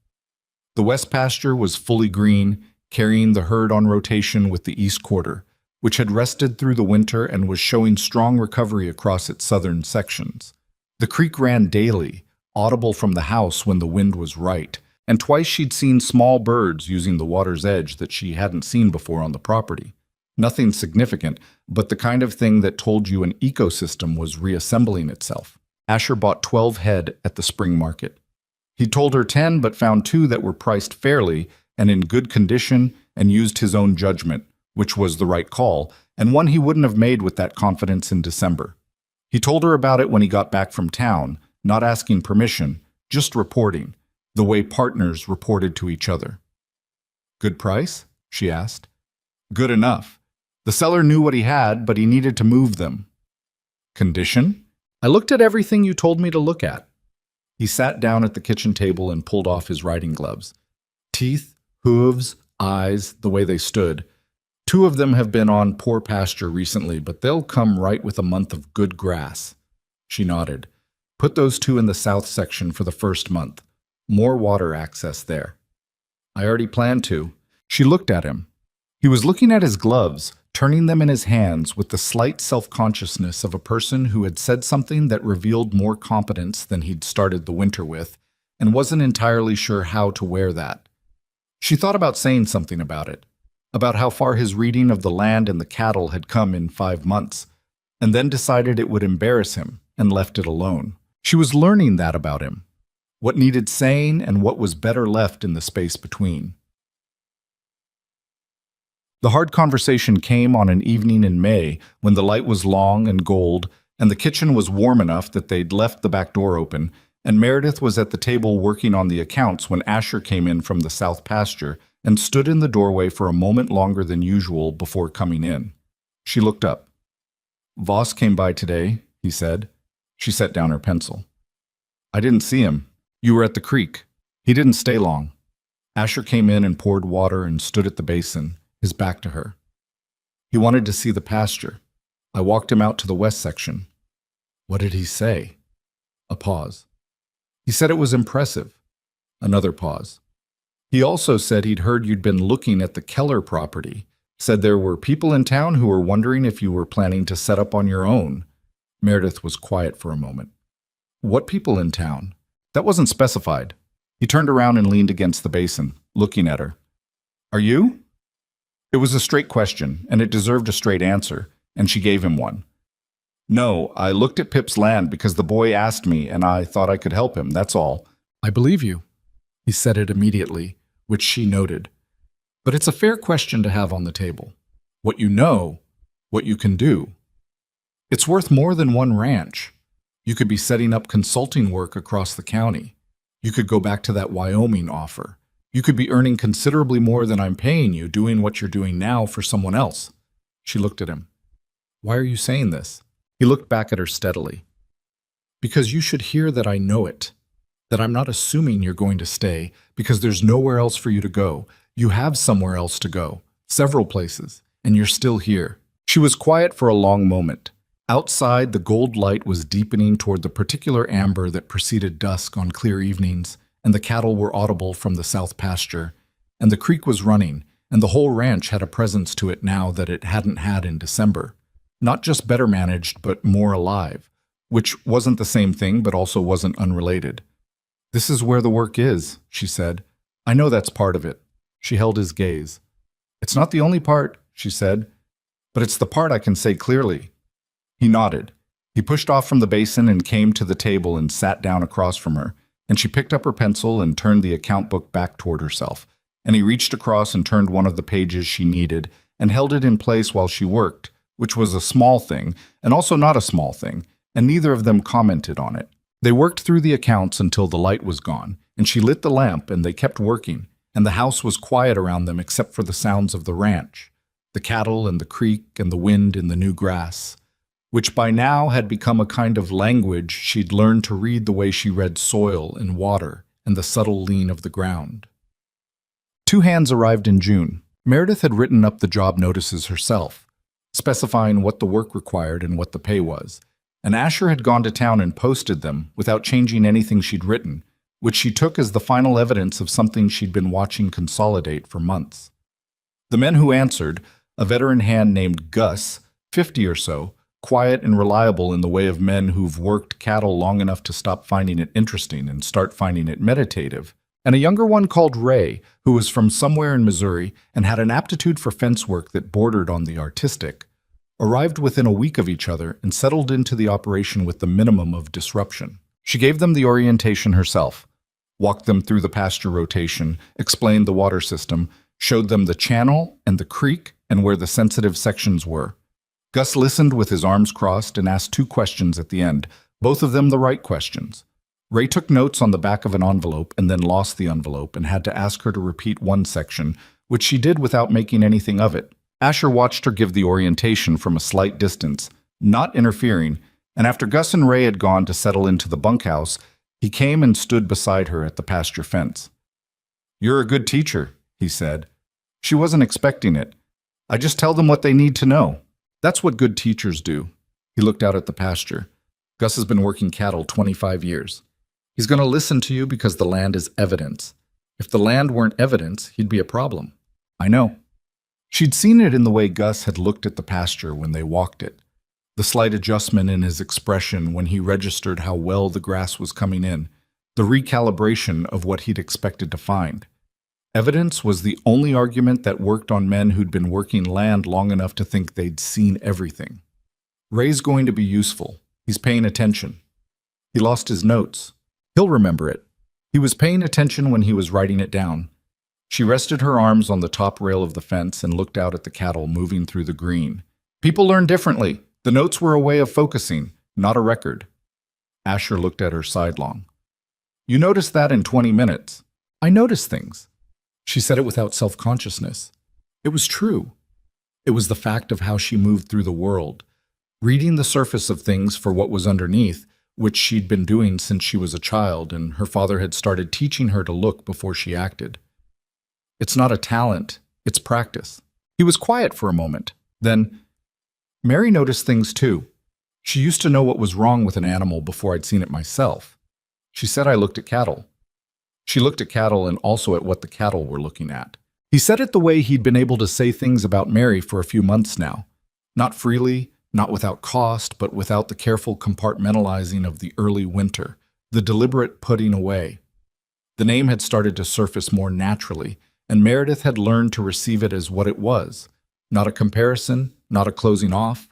The west pasture was fully green, carrying the herd on rotation with the east quarter, which had rested through the winter and was showing strong recovery across its southern sections. The creek ran daily, audible from the house when the wind was right, and twice she'd seen small birds using the water's edge that she hadn't seen before on the property. Nothing significant, but the kind of thing that told you an ecosystem was reassembling itself. Asher bought 12 head at the spring market. He told her 10 but found 2 that were priced fairly and in good condition and used his own judgment, which was the right call, and one he wouldn't have made with that confidence in December. He told her about it when he got back from town, not asking permission, just reporting, the way partners reported to each other. "Good price?" she asked. "Good enough. The seller knew what he had, but he needed to move them." "Condition?" "I looked at everything you told me to look at." He sat down at the kitchen table and pulled off his riding gloves. Teeth, hooves, eyes, the way they stood. 2 of them have been on poor pasture recently, but they'll come right with a month of good grass. She nodded. "Put those 2 in the south section for the first month. More water access there." "I already planned to." She looked at him. He was looking at his gloves, turning them in his hands with the slight self-consciousness of a person who had said something that revealed more competence than he'd started the winter with, and wasn't entirely sure how to wear that. She thought about saying something about it, about how far his reading of the land and the cattle had come in 5 months, and then decided it would embarrass him and left it alone. She was learning that about him, what needed saying and what was better left in the space between. The hard conversation came on an evening in May when the light was long and gold and the kitchen was warm enough that they'd left the back door open, and Meredith was at the table working on the accounts when Asher came in from the south pasture and stood in the doorway for a moment longer than usual before coming in. She looked up. "Voss came by today," he said. She set down her pencil. "I didn't see him. You were at the creek. He didn't stay long." Asher came in and poured water and stood at the basin, his back to her. "He wanted to see the pasture. I walked him out to the west section." "What did he say?" A pause. "He said it was impressive." Another pause. "He also said he'd heard you'd been looking at the Keller property. Said there were people in town who were wondering if you were planning to set up on your own." Meredith was quiet for a moment. "What people in town?" "That wasn't specified." He turned around and leaned against the basin, looking at her. "Are you?" It was a straight question, and it deserved a straight answer, and she gave him one. "No, I looked at Pip's land because the boy asked me, and I thought I could help him, that's all." "I believe you." He said it immediately, which she noted. But it's a fair question to have on the table. What you know, what you can do. It's worth more than one ranch. You could be setting up consulting work across the county. You could go back to that Wyoming offer. You could be earning considerably more than I'm paying you doing what you're doing now for someone else. She looked at him. "Why are you saying this?" He looked back at her steadily. "Because you should hear that I know it. That I'm not assuming you're going to stay, because there's nowhere else for you to go. You have somewhere else to go, several places, and you're still here." She was quiet for a long moment. Outside, the gold light was deepening toward the particular amber that preceded dusk on clear evenings, and the cattle were audible from the south pasture, and the creek was running, and the whole ranch had a presence to it now that it hadn't had in December. Not just better managed, but more alive, which wasn't the same thing, but also wasn't unrelated. "This is where the work is," she said. "I know that's part of it." She held his gaze. "It's not the only part," she said, "but it's the part I can say clearly." He nodded. He pushed off from the basin and came to the table and sat down across from her, and she picked up her pencil and turned the account book back toward herself, and he reached across and turned one of the pages she needed and held it in place while she worked, which was a small thing, and also not a small thing, and neither of them commented on it. They worked through the accounts until the light was gone, and she lit the lamp, and they kept working, and the house was quiet around them except for the sounds of the ranch, the cattle and the creek and the wind in the new grass, which by now had become a kind of language she'd learned to read the way she read soil and water and the subtle lean of the ground. 2 hands arrived in June. Meredith had written up the job notices herself, specifying what the work required and what the pay was, and Asher had gone to town and posted them without changing anything she'd written, which she took as the final evidence of something she'd been watching consolidate for months. The men who answered, a veteran hand named Gus, 50 or so, quiet and reliable in the way of men who've worked cattle long enough to stop finding it interesting and start finding it meditative, and a younger one called Ray, who was from somewhere in Missouri and had an aptitude for fence work that bordered on the artistic, arrived within a week of each other and settled into the operation with the minimum of disruption. She gave them the orientation herself, walked them through the pasture rotation, explained the water system, showed them the channel and the creek and where the sensitive sections were. Gus listened with his arms crossed and asked 2 questions at the end, both of them the right questions. Ray took notes on the back of an envelope and then lost the envelope and had to ask her to repeat one section, which she did without making anything of it. Asher watched her give the orientation from a slight distance, not interfering, and after Gus and Ray had gone to settle into the bunkhouse, he came and stood beside her at the pasture fence. "You're a good teacher," he said. She wasn't expecting it. "I just tell them what they need to know. That's what good teachers do." He looked out at the pasture. "Gus has been working cattle 25 years. He's going to listen to you because the land is evidence. If the land weren't evidence, he'd be a problem." "I know." She'd seen it in the way Gus had looked at the pasture when they walked it, the slight adjustment in his expression when he registered how well the grass was coming in, the recalibration of what he'd expected to find. Evidence was the only argument that worked on men who'd been working land long enough to think they'd seen everything. Ray's going to be useful. He's paying attention. He lost his notes. He'll remember it. He was paying attention when he was writing it down. She rested her arms on the top rail of the fence and looked out at the cattle moving through the green. People learn differently. The notes were a way of focusing, not a record. Asher looked at her sidelong. "You noticed that in 20 minutes. I notice things." She said it without self-consciousness. It was true. It was the fact of how she moved through the world, reading the surface of things for what was underneath, which she'd been doing since she was a child, and her father had started teaching her to look before she acted. It's not a talent, it's practice. He was quiet for a moment. Then, "Mary noticed things too. She used to know what was wrong with an animal before I'd seen it myself. She said I looked at cattle." She looked at cattle and also at what the cattle were looking at. He said it the way he'd been able to say things about Mary for a few months now. Not freely, not without cost, but without the careful compartmentalizing of the early winter, the deliberate putting away. The name had started to surface more naturally, and Meredith had learned to receive it as what it was. Not a comparison, not a closing off,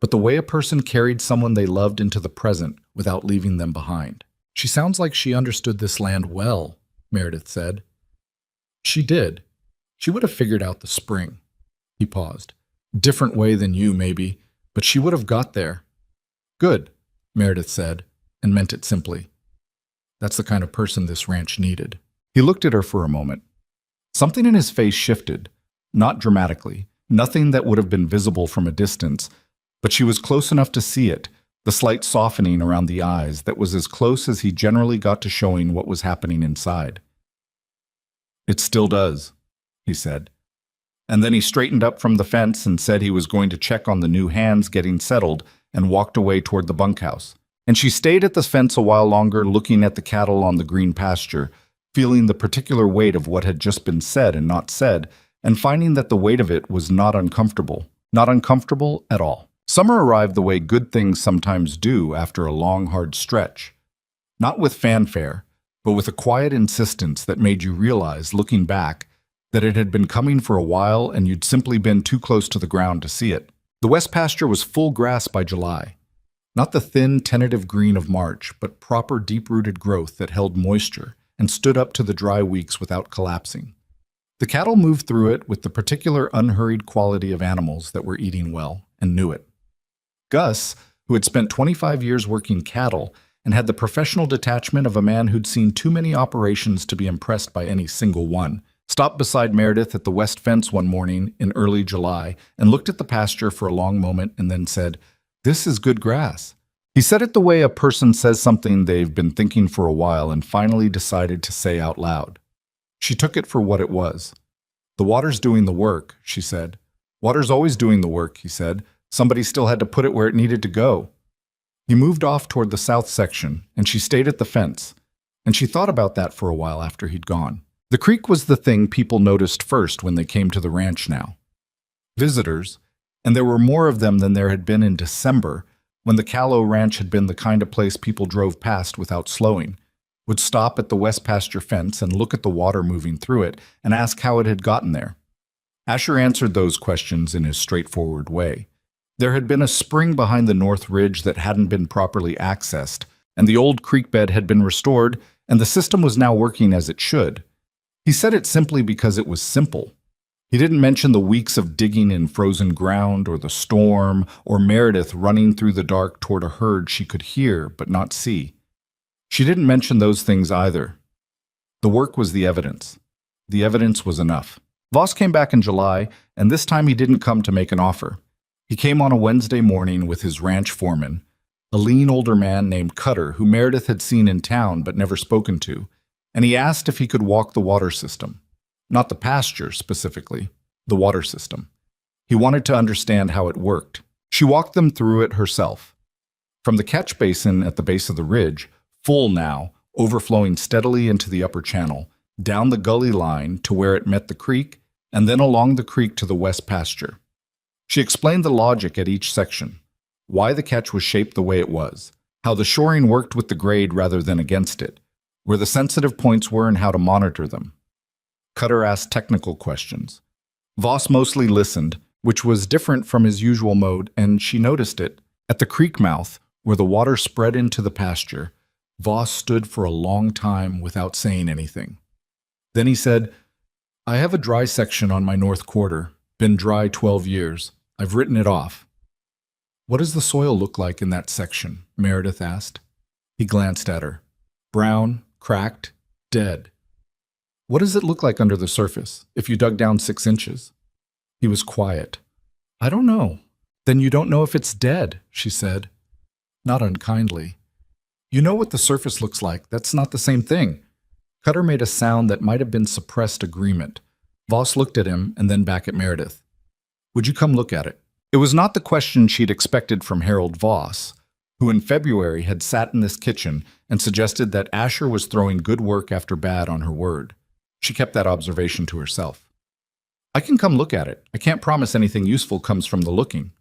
but the way a person carried someone they loved into the present without leaving them behind. "She sounds like she understood this land well," Meredith said. "She did. She would have figured out the spring." He paused. "Different way than you, maybe, but she would have got there." "Good," Meredith said, and meant it simply. That's the kind of person this ranch needed. He looked at her for a moment. Something in his face shifted, not dramatically, nothing that would have been visible from a distance, but she was close enough to see it, the slight softening around the eyes that was as close as he generally got to showing what was happening inside. "It still does," he said. And then he straightened up from the fence and said he was going to check on the new hands getting settled and walked away toward the bunkhouse. And she stayed at the fence a while longer, looking at the cattle on the green pasture, feeling the particular weight of what had just been said and not said, and finding that the weight of it was not uncomfortable at all. Summer arrived the way good things sometimes do after a long, hard stretch. Not with fanfare, but with a quiet insistence that made you realize, looking back, that it had been coming for a while and you'd simply been too close to the ground to see it. The west pasture was full grass by July. Not the thin, tentative green of March, but proper deep-rooted growth that held moisture and stood up to the dry weeks without collapsing. The cattle moved through it with the particular unhurried quality of animals that were eating well and knew it. Gus, who had spent 25 years working cattle and had the professional detachment of a man who'd seen too many operations to be impressed by any single one, stopped beside Meredith at the west fence one morning in early July and looked at the pasture for a long moment and then said, "This is good grass." He said it the way a person says something they've been thinking for a while and finally decided to say out loud. She took it for what it was. The water's doing the work, she said. Water's always doing the work, he said. Somebody still had to put it where it needed to go. He moved off toward the south section, and she stayed at the fence. And she thought about that for a while after he'd gone. The creek was the thing people noticed first when they came to the ranch now. Visitors, and there were more of them than there had been in December, when the Callow Ranch had been the kind of place people drove past without slowing, would stop at the west pasture fence and look at the water moving through it and ask how it had gotten there. Asher answered those questions in his straightforward way. There had been a spring behind the north ridge that hadn't been properly accessed, and the old creek bed had been restored, and the system was now working as it should. He said it simply because it was simple. He didn't mention the weeks of digging in frozen ground, or the storm, or Meredith running through the dark toward a herd she could hear but not see. She didn't mention those things either. The work was the evidence. The evidence was enough. Voss came back in July, and this time he didn't come to make an offer. He came on a Wednesday morning with his ranch foreman, a lean older man named Cutter who Meredith had seen in town but never spoken to, and he asked if he could walk the water system. Not the pasture, specifically, the water system. He wanted to understand how it worked. She walked them through it herself. From the catch basin at the base of the ridge, full now, overflowing steadily into the upper channel, down the gully line to where it met the creek, and then along the creek to the west pasture. She explained the logic at each section, why the catch was shaped the way it was, how the shoring worked with the grade rather than against it, where the sensitive points were and how to monitor them. Cutter asked technical questions. Voss mostly listened, which was different from his usual mode, and she noticed it. At the creek mouth, where the water spread into the pasture, Voss stood for a long time without saying anything. Then he said, "I have a dry section on my north quarter, been dry 12 years. I've written it off." "What does the soil look like in that section?" Meredith asked. He glanced at her. "Brown, cracked, dead." "What does it look like under the surface, if you dug down 6 inches?" He was quiet. "I don't know." "Then you don't know if it's dead," she said. Not unkindly. "You know what the surface looks like. That's not the same thing." Cutter made a sound that might have been suppressed agreement. Voss looked at him and then back at Meredith. "Would you come look at it?" It was not the question she'd expected from Harold Voss, who in February had sat in this kitchen and suggested that Asher was throwing good work after bad on her word. She kept that observation to herself. "I can come look at it. I can't promise anything useful comes from the looking."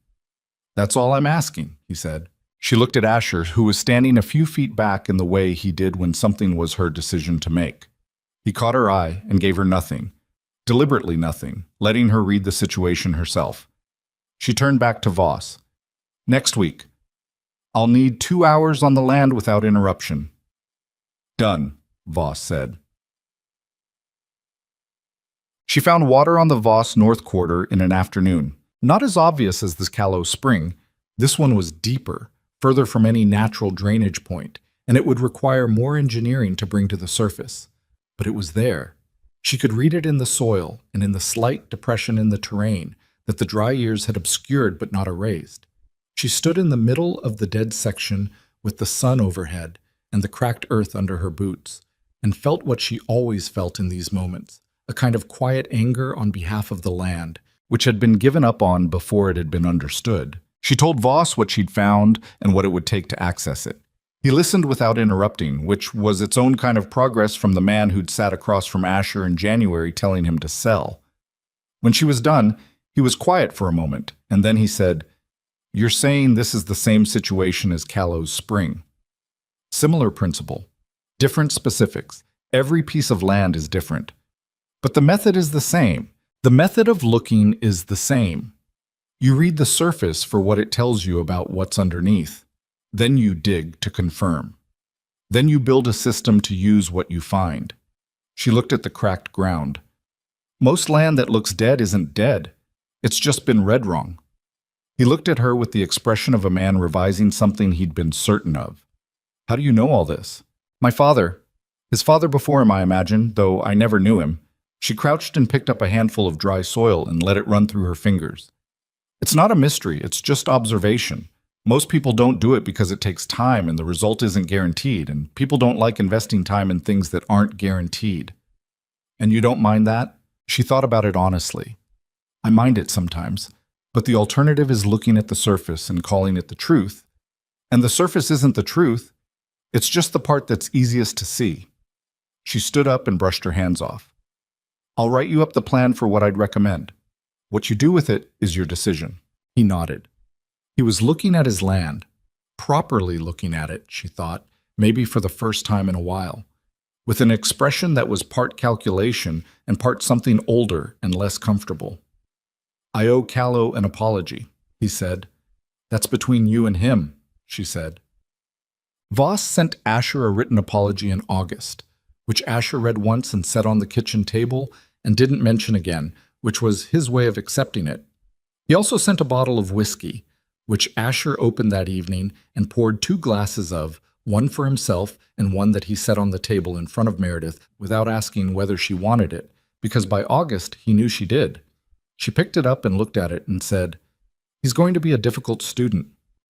"That's all I'm asking," he said. She looked at Asher, who was standing a few feet back in the way he did when something was her decision to make. He caught her eye and gave her nothing, deliberately nothing, letting her read the situation herself. She turned back to Voss. "Next week. I'll need 2 hours on the land without interruption." "Done," Voss said. She found water on the Voss North Quarter in an afternoon. Not as obvious as the Callow Spring. This one was deeper, further from any natural drainage point, and it would require more engineering to bring to the surface. But it was there. She could read it in the soil and in the slight depression in the terrain that the dry years had obscured but not erased. She stood in the middle of the dead section with the sun overhead and the cracked earth under her boots, and felt what she always felt in these moments, a kind of quiet anger on behalf of the land, which had been given up on before it had been understood. She told Voss what she'd found and what it would take to access it. He listened without interrupting, which was its own kind of progress from the man who'd sat across from Asher in January telling him to sell. When she was done, he was quiet for a moment, and then he said, "You're saying this is the same situation as Callow's Spring." "Similar principle. Different specifics. Every piece of land is different. But the method is the same. The method of looking is the same. You read the surface for what it tells you about what's underneath. Then you dig to confirm. Then you build a system to use what you find." She looked at the cracked ground. "Most land that looks dead isn't dead. It's just been read wrong." He looked at her with the expression of a man revising something he'd been certain of. "How do you know all this?" "My father. His father before him, I imagine, though I never knew him." She crouched and picked up a handful of dry soil and let it run through her fingers. "It's not a mystery, it's just observation. Most people don't do it because it takes time and the result isn't guaranteed, and people don't like investing time in things that aren't guaranteed." "And you don't mind that?" She thought about it honestly. I mind it sometimes, but the alternative is looking at the surface and calling it the truth. And the surface isn't the truth, it's just the part that's easiest to see. She stood up and brushed her hands off. I'll write you up the plan for what I'd recommend. What you do with it is your decision. He nodded. He was looking at his land, properly looking at it, she thought, maybe for the first time in a while, with an expression that was part calculation and part something older and less comfortable. I owe Callow an apology, he said. That's between you and him, she said. Voss sent Asher a written apology in August, which Asher read once and set on the kitchen table and didn't mention again, which was his way of accepting it. He also sent a bottle of whiskey, which Asher opened that evening and poured 2 glasses of, one for himself and one that he set on the table in front of Meredith without asking whether she wanted it, because by August he knew she did. She picked it up and looked at it and said, "He's going to be a difficult student.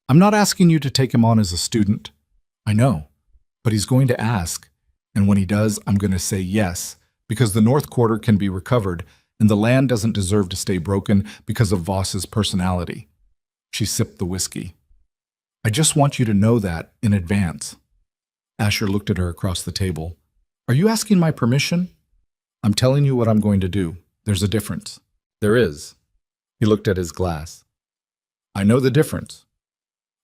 I'm not asking you to take him on as a student. I know, but he's going to ask, and when he does, I'm going to say yes, because the North Quarter can be recovered, and the land doesn't deserve to stay broken because of Voss's personality." She sipped the whiskey. "I just want you to know that in advance." Asher looked at her across the table. "Are you asking my permission?" "I'm telling you what I'm going to do. There's a difference." "There is." He looked at his glass. "I know the difference."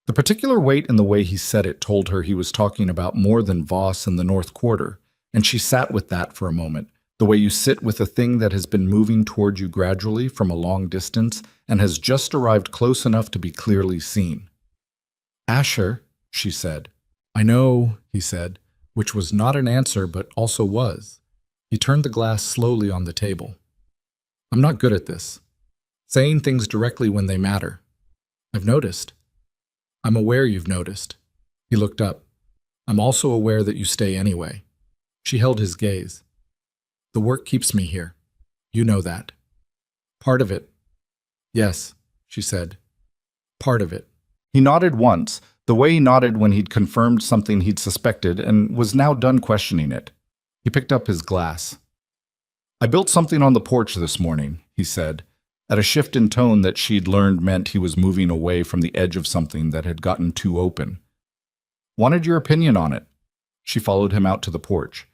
The particular weight in the way he said it told her he was talking about more than Voss and the North Quarter, and she sat with that for a moment, the way you sit with a thing that has been moving toward you gradually from a long distance and has just arrived close enough to be clearly seen. "Asher," she said. "I know," he said, which was not an answer but also was. He turned the glass slowly on the table. "I'm not good at this. Saying things directly when they matter. I've noticed." "I'm aware you've noticed." He looked up. "I'm also aware that you stay anyway." She held his gaze. "The work keeps me here. You know that." "Part of it." "Yes," she said. "Part of it." He nodded once, the way he nodded when he'd confirmed something he'd suspected and was now done questioning it. He picked up his glass. "I built something on the porch this morning," he said, at a shift in tone that she'd learned meant he was moving away from the edge of something that had gotten too open. "Wanted your opinion on it." She followed him out to the porch.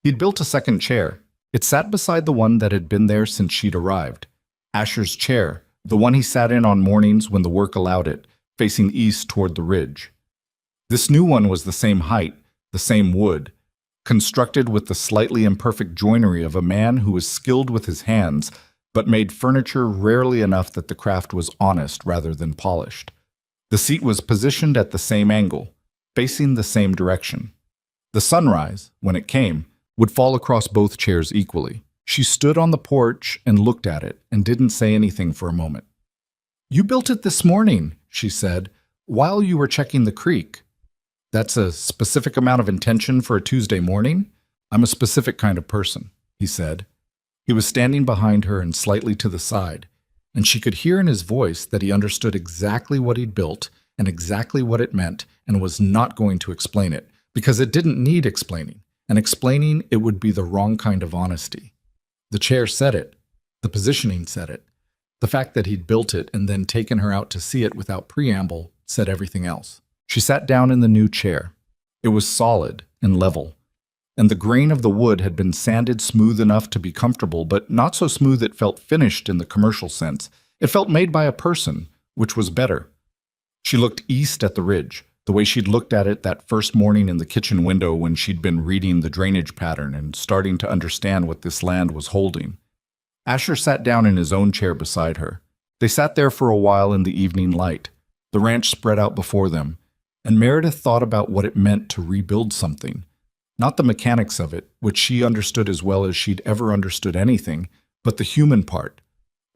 He'd built a second chair. It sat beside the one that had been there since she'd arrived. Asher's chair, the one he sat in on mornings when the work allowed it, facing east toward the ridge. This new one was the same height, the same wood, constructed with the slightly imperfect joinery of a man who was skilled with his hands, but made furniture rarely enough that the craft was honest rather than polished. The seat was positioned at the same angle, facing the same direction. The sunrise, when it came, would fall across both chairs equally. She stood on the porch and looked at it and didn't say anything for a moment. "You built it this morning," she said, "while you were checking the creek. That's a specific amount of intention for a Tuesday morning? I'm a specific kind of person," he said. He was standing behind her and slightly to the side, and she could hear in his voice that he understood exactly what he'd built and exactly what it meant and was not going to explain it, because it didn't need explaining, and explaining it would be the wrong kind of honesty. The chair said it. The positioning said it. The fact that he'd built it and then taken her out to see it without preamble said everything else. She sat down in the new chair. It was solid and level, and the grain of the wood had been sanded smooth enough to be comfortable, but not so smooth it felt finished in the commercial sense. It felt made by a person, which was better. She looked east at the ridge, the way she'd looked at it that first morning in the kitchen window when she'd been reading the drainage pattern and starting to understand what this land was holding. Asher sat down in his own chair beside her. They sat there for a while in the evening light. The ranch spread out before them, and Meredith thought about what it meant to rebuild something. Not the mechanics of it, which she understood as well as she'd ever understood anything, but the human part.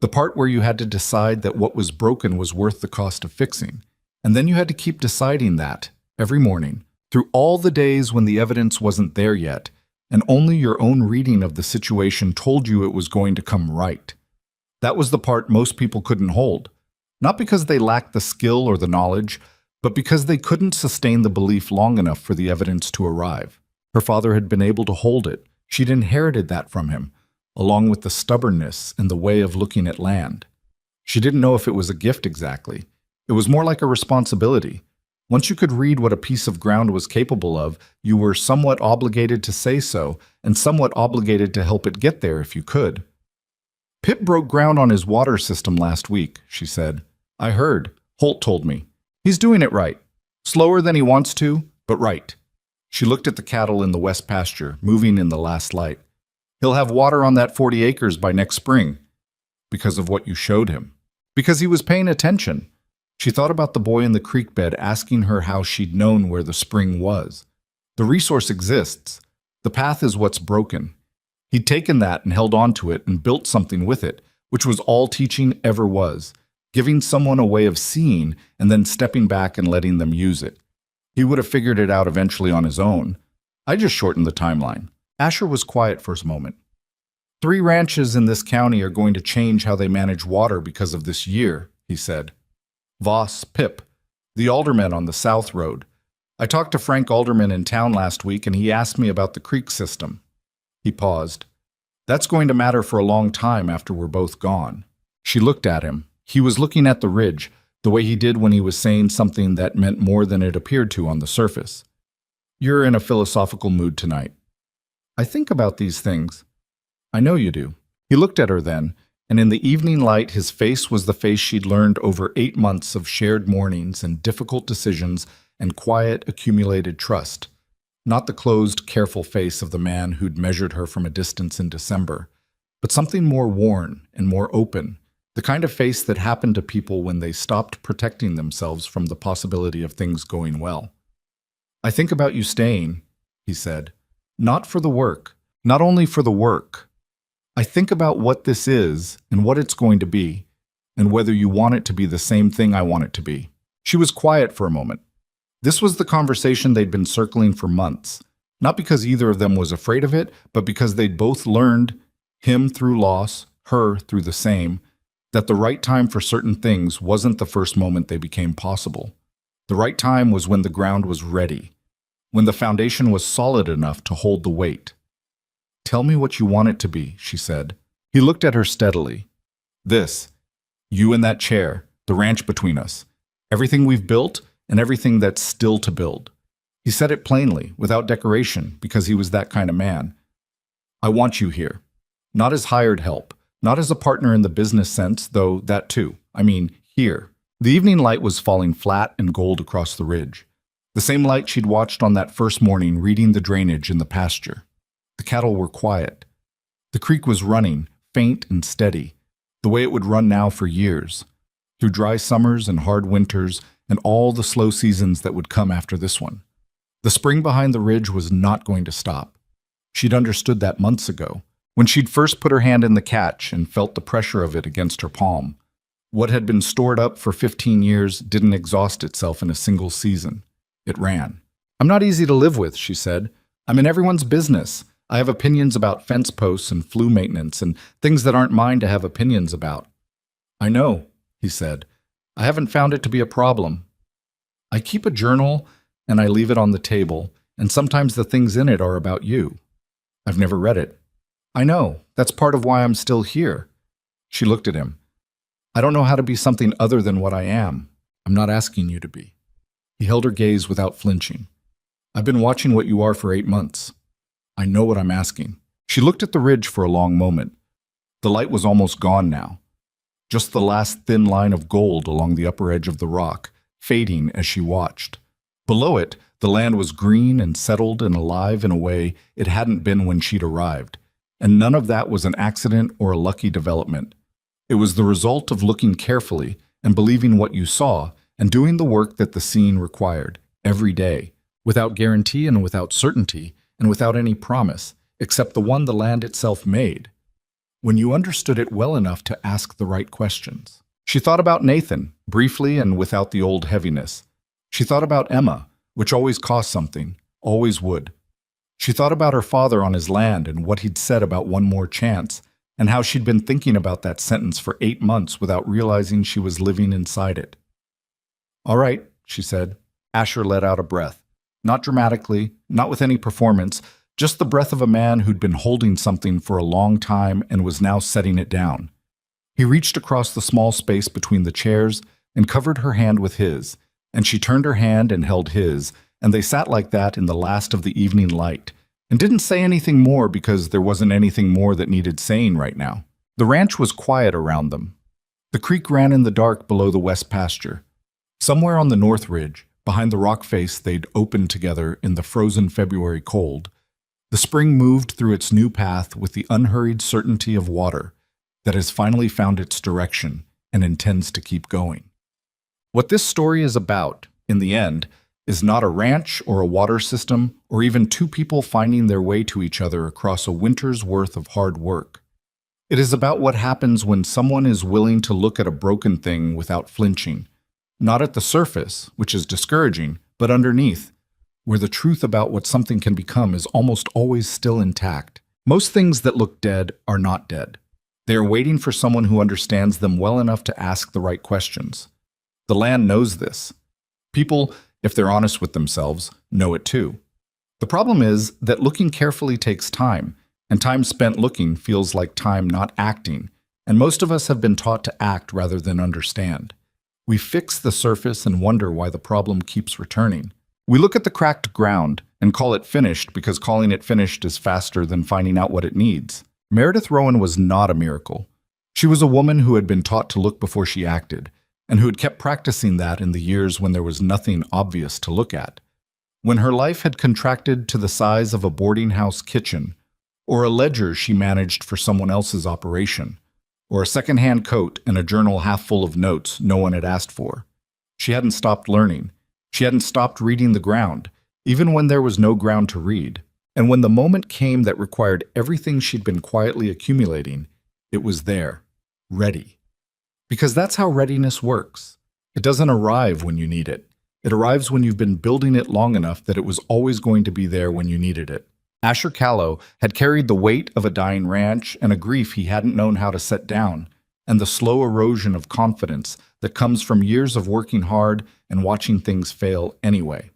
The part where you had to decide that what was broken was worth the cost of fixing. And then you had to keep deciding that, every morning, through all the days when the evidence wasn't there yet, and only your own reading of the situation told you it was going to come right. That was the part most people couldn't hold. Not because they lacked the skill or the knowledge, but because they couldn't sustain the belief long enough for the evidence to arrive. Her father had been able to hold it. She'd inherited that from him. along with the stubbornness and the way of looking at land. She didn't know if it was a gift exactly. It was more like a responsibility. Once you could read what a piece of ground was capable of, you were somewhat obligated to say so, and somewhat obligated to help it get there if you could. Pip broke ground on his water system last week, she said. I heard. Holt told me. He's doing it right. Slower than he wants to, but right. She looked at the cattle in the west pasture, moving in the last light. He'll have water on that 40 acres by next spring. Because of what you showed him. Because he was paying attention. She thought about the boy in the creek bed asking her how she'd known where the spring was. The resource exists. The path is what's broken. He'd taken that and held on to it and built something with it, which was all teaching ever was, giving someone a way of seeing and then stepping back and letting them use it. He would have figured it out eventually on his own. I just shortened the timeline. Asher was quiet for a moment. 3 ranches in this county are going to change how they manage water because of this year, he said. Voss, Pip, the alderman on the South Road. I talked to Frank Alderman in town last week and he asked me about the creek system. He paused. That's going to matter for a long time after we're both gone. She looked at him. He was looking at the ridge, the way he did when he was saying something that meant more than it appeared to on the surface. You're in a philosophical mood tonight. I think about these things. I know you do. He looked at her then, and in the evening light his face was the face she'd learned over 8 months of shared mornings and difficult decisions and quiet, accumulated trust. Not the closed, careful face of the man who'd measured her from a distance in December, but something more worn and more open, the kind of face that happened to people when they stopped protecting themselves from the possibility of things going well. I think about you staying, he said, not for the work, not only for the work. I think about what this is and what it's going to be, and whether you want it to be the same thing I want it to be. She was quiet for a moment. This was the conversation they'd been circling for months, not because either of them was afraid of it, but because they'd both learned, him through loss, her through the same, that the right time for certain things wasn't the first moment they became possible. The right time was when the ground was ready, when the foundation was solid enough to hold the weight. Tell me what you want it to be, she said. He looked at her steadily. This, you in that chair, the ranch between us, everything we've built and everything that's still to build. He said it plainly, without decoration, because he was that kind of man. I want you here. Not as hired help, not as a partner in the business sense, though that too. I mean, here. The evening light was falling flat and gold across the ridge. The same light she'd watched on that first morning reading the drainage in the pasture. The cattle were quiet. The creek was running, faint and steady, the way it would run now for years, through dry summers and hard winters and all the slow seasons that would come after this one. The spring behind the ridge was not going to stop. She'd understood that months ago, when she'd first put her hand in the catch and felt the pressure of it against her palm. What had been stored up for 15 years didn't exhaust itself in a single season. It ran. I'm not easy to live with, she said. I'm in everyone's business. I have opinions about fence posts and flue maintenance and things that aren't mine to have opinions about. I know, he said. I haven't found it to be a problem. I keep a journal and I leave it on the table, and sometimes the things in it are about you. I've never read it. I know. That's part of why I'm still here. She looked at him. I don't know how to be something other than what I am. I'm not asking you to be. He held her gaze without flinching. I've been watching what you are for 8 months. I know what I'm asking. She looked at the ridge for a long moment. The light was almost gone now. Just the last thin line of gold along the upper edge of the rock, fading as she watched. Below it, the land was green and settled and alive in a way it hadn't been when she'd arrived. And none of that was an accident or a lucky development. It was the result of looking carefully and believing what you saw and doing the work that the scene required, every day, without guarantee and without certainty, and without any promise, except the one the land itself made, when you understood it well enough to ask the right questions. She thought about Nathan, briefly and without the old heaviness. She thought about Emma, which always cost something, always would. She thought about her father on his land and what he'd said about one more chance, and how she'd been thinking about that sentence for 8 months without realizing she was living inside it. All right, she said. Asher let out a breath. Not dramatically, not with any performance, just the breath of a man who'd been holding something for a long time and was now setting it down. He reached across the small space between the chairs and covered her hand with his, and she turned her hand and held his, and they sat like that in the last of the evening light, and didn't say anything more because there wasn't anything more that needed saying right now. The ranch was quiet around them. The creek ran in the dark below the west pasture. Somewhere on the north ridge, behind the rock face they'd opened together in the frozen February cold, the spring moved through its new path with the unhurried certainty of water that has finally found its direction and intends to keep going. What this story is about, in the end, is not a ranch or a water system or even two people finding their way to each other across a winter's worth of hard work. It is about what happens when someone is willing to look at a broken thing without flinching, not at the surface, which is discouraging, but underneath, where the truth about what something can become is almost always still intact. Most things that look dead are not dead. They are waiting for someone who understands them well enough to ask the right questions. The land knows this. People, if they're honest with themselves, know it too. The problem is that looking carefully takes time, and time spent looking feels like time not acting, and most of us have been taught to act rather than understand. We fix the surface and wonder why the problem keeps returning. We look at the cracked ground and call it finished because calling it finished is faster than finding out what it needs. Meredith Rowan was not a miracle. She was a woman who had been taught to look before she acted, and who had kept practicing that in the years when there was nothing obvious to look at. When her life had contracted to the size of a boarding house kitchen, or a ledger she managed for someone else's operation, or a second-hand coat and a journal half full of notes no one had asked for. She hadn't stopped learning. She hadn't stopped reading the ground, even when there was no ground to read. And when the moment came that required everything she'd been quietly accumulating, it was there, ready. Because that's how readiness works. It doesn't arrive when you need it. It arrives when you've been building it long enough that it was always going to be there when you needed it. Asher Callow had carried the weight of a dying ranch and a grief he hadn't known how to set down, and the slow erosion of confidence that comes from years of working hard and watching things fail anyway.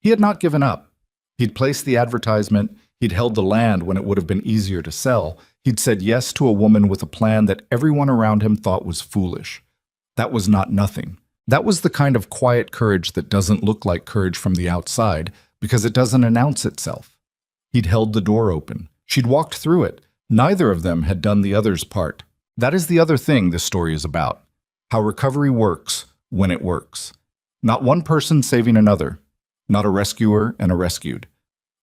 He had not given up. He'd placed the advertisement, he'd held the land when it would have been easier to sell, he'd said yes to a woman with a plan that everyone around him thought was foolish. That was not nothing. That was the kind of quiet courage that doesn't look like courage from the outside because it doesn't announce itself. He'd held the door open. She'd walked through it. Neither of them had done the other's part. That is the other thing this story is about. How recovery works when it works. Not one person saving another. Not a rescuer and a rescued.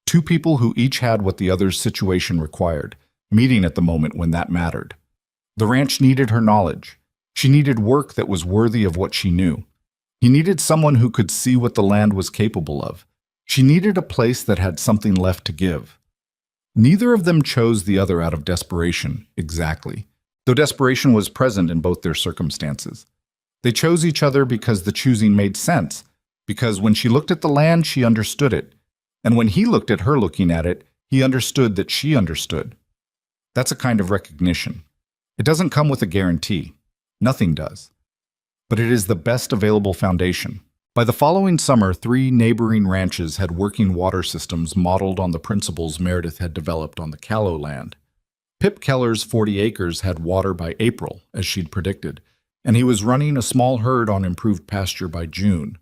Two people who each had what the other's situation required, meeting at the moment when that mattered. The ranch needed her knowledge. She needed work that was worthy of what she knew. He needed someone who could see what the land was capable of. She needed a place that had something left to give. Neither of them chose the other out of desperation, exactly, though desperation was present in both their circumstances. They chose each other because the choosing made sense, because when she looked at the land, she understood it, and when he looked at her looking at it, he understood that she understood. That's a kind of recognition. It doesn't come with a guarantee. Nothing does. But it is the best available foundation. By the following summer, 3 neighboring ranches had working water systems modeled on the principles Meredith had developed on the Callow land. Pip Keller's 40 acres had water by April, as she'd predicted, and he was running a small herd on improved pasture by June.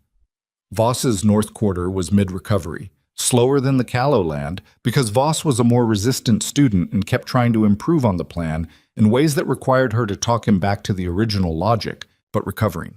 Voss's North Quarter was mid-recovery, slower than the Callow land, because Voss was a more resistant student and kept trying to improve on the plan in ways that required her to talk him back to the original logic, but recovering.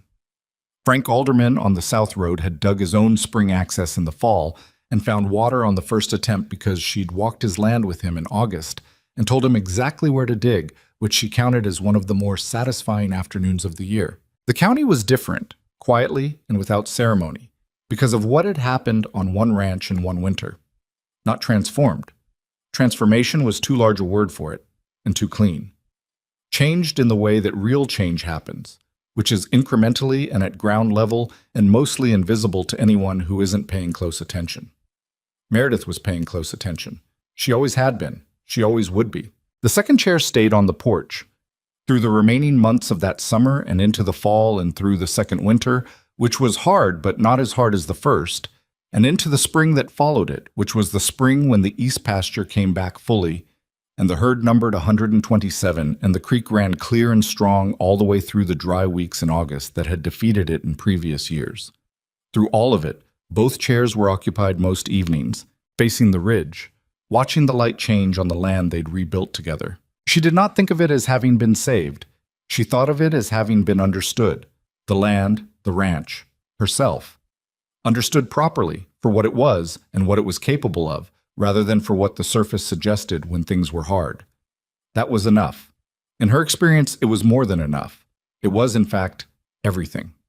Frank Alderman on the South Road had dug his own spring access in the fall and found water on the first attempt because she'd walked his land with him in August and told him exactly where to dig, which she counted as one of the more satisfying afternoons of the year. The county was different, quietly and without ceremony, because of what had happened on one ranch in one winter. Not transformed. Transformation was too large a word for it, and too clean. Changed in the way that real change happens, which is incrementally and at ground level and mostly invisible to anyone who isn't paying close attention. Meredith was paying close attention. She always had been. She always would be. The second chair stayed on the porch. Through the remaining months of that summer and into the fall and through the second winter, which was hard but not as hard as the first, and into the spring that followed it, which was the spring when the east pasture came back fully, and the herd numbered 127, and the creek ran clear and strong all the way through the dry weeks in August that had defeated it in previous years. Through all of it, both chairs were occupied most evenings, facing the ridge, watching the light change on the land they'd rebuilt together. She did not think of it as having been saved. She thought of it as having been understood. The land, the ranch, herself. Understood properly for what it was and what it was capable of, rather than for what the surface suggested when things were hard. That was enough. In her experience, it was more than enough. It was, in fact, everything.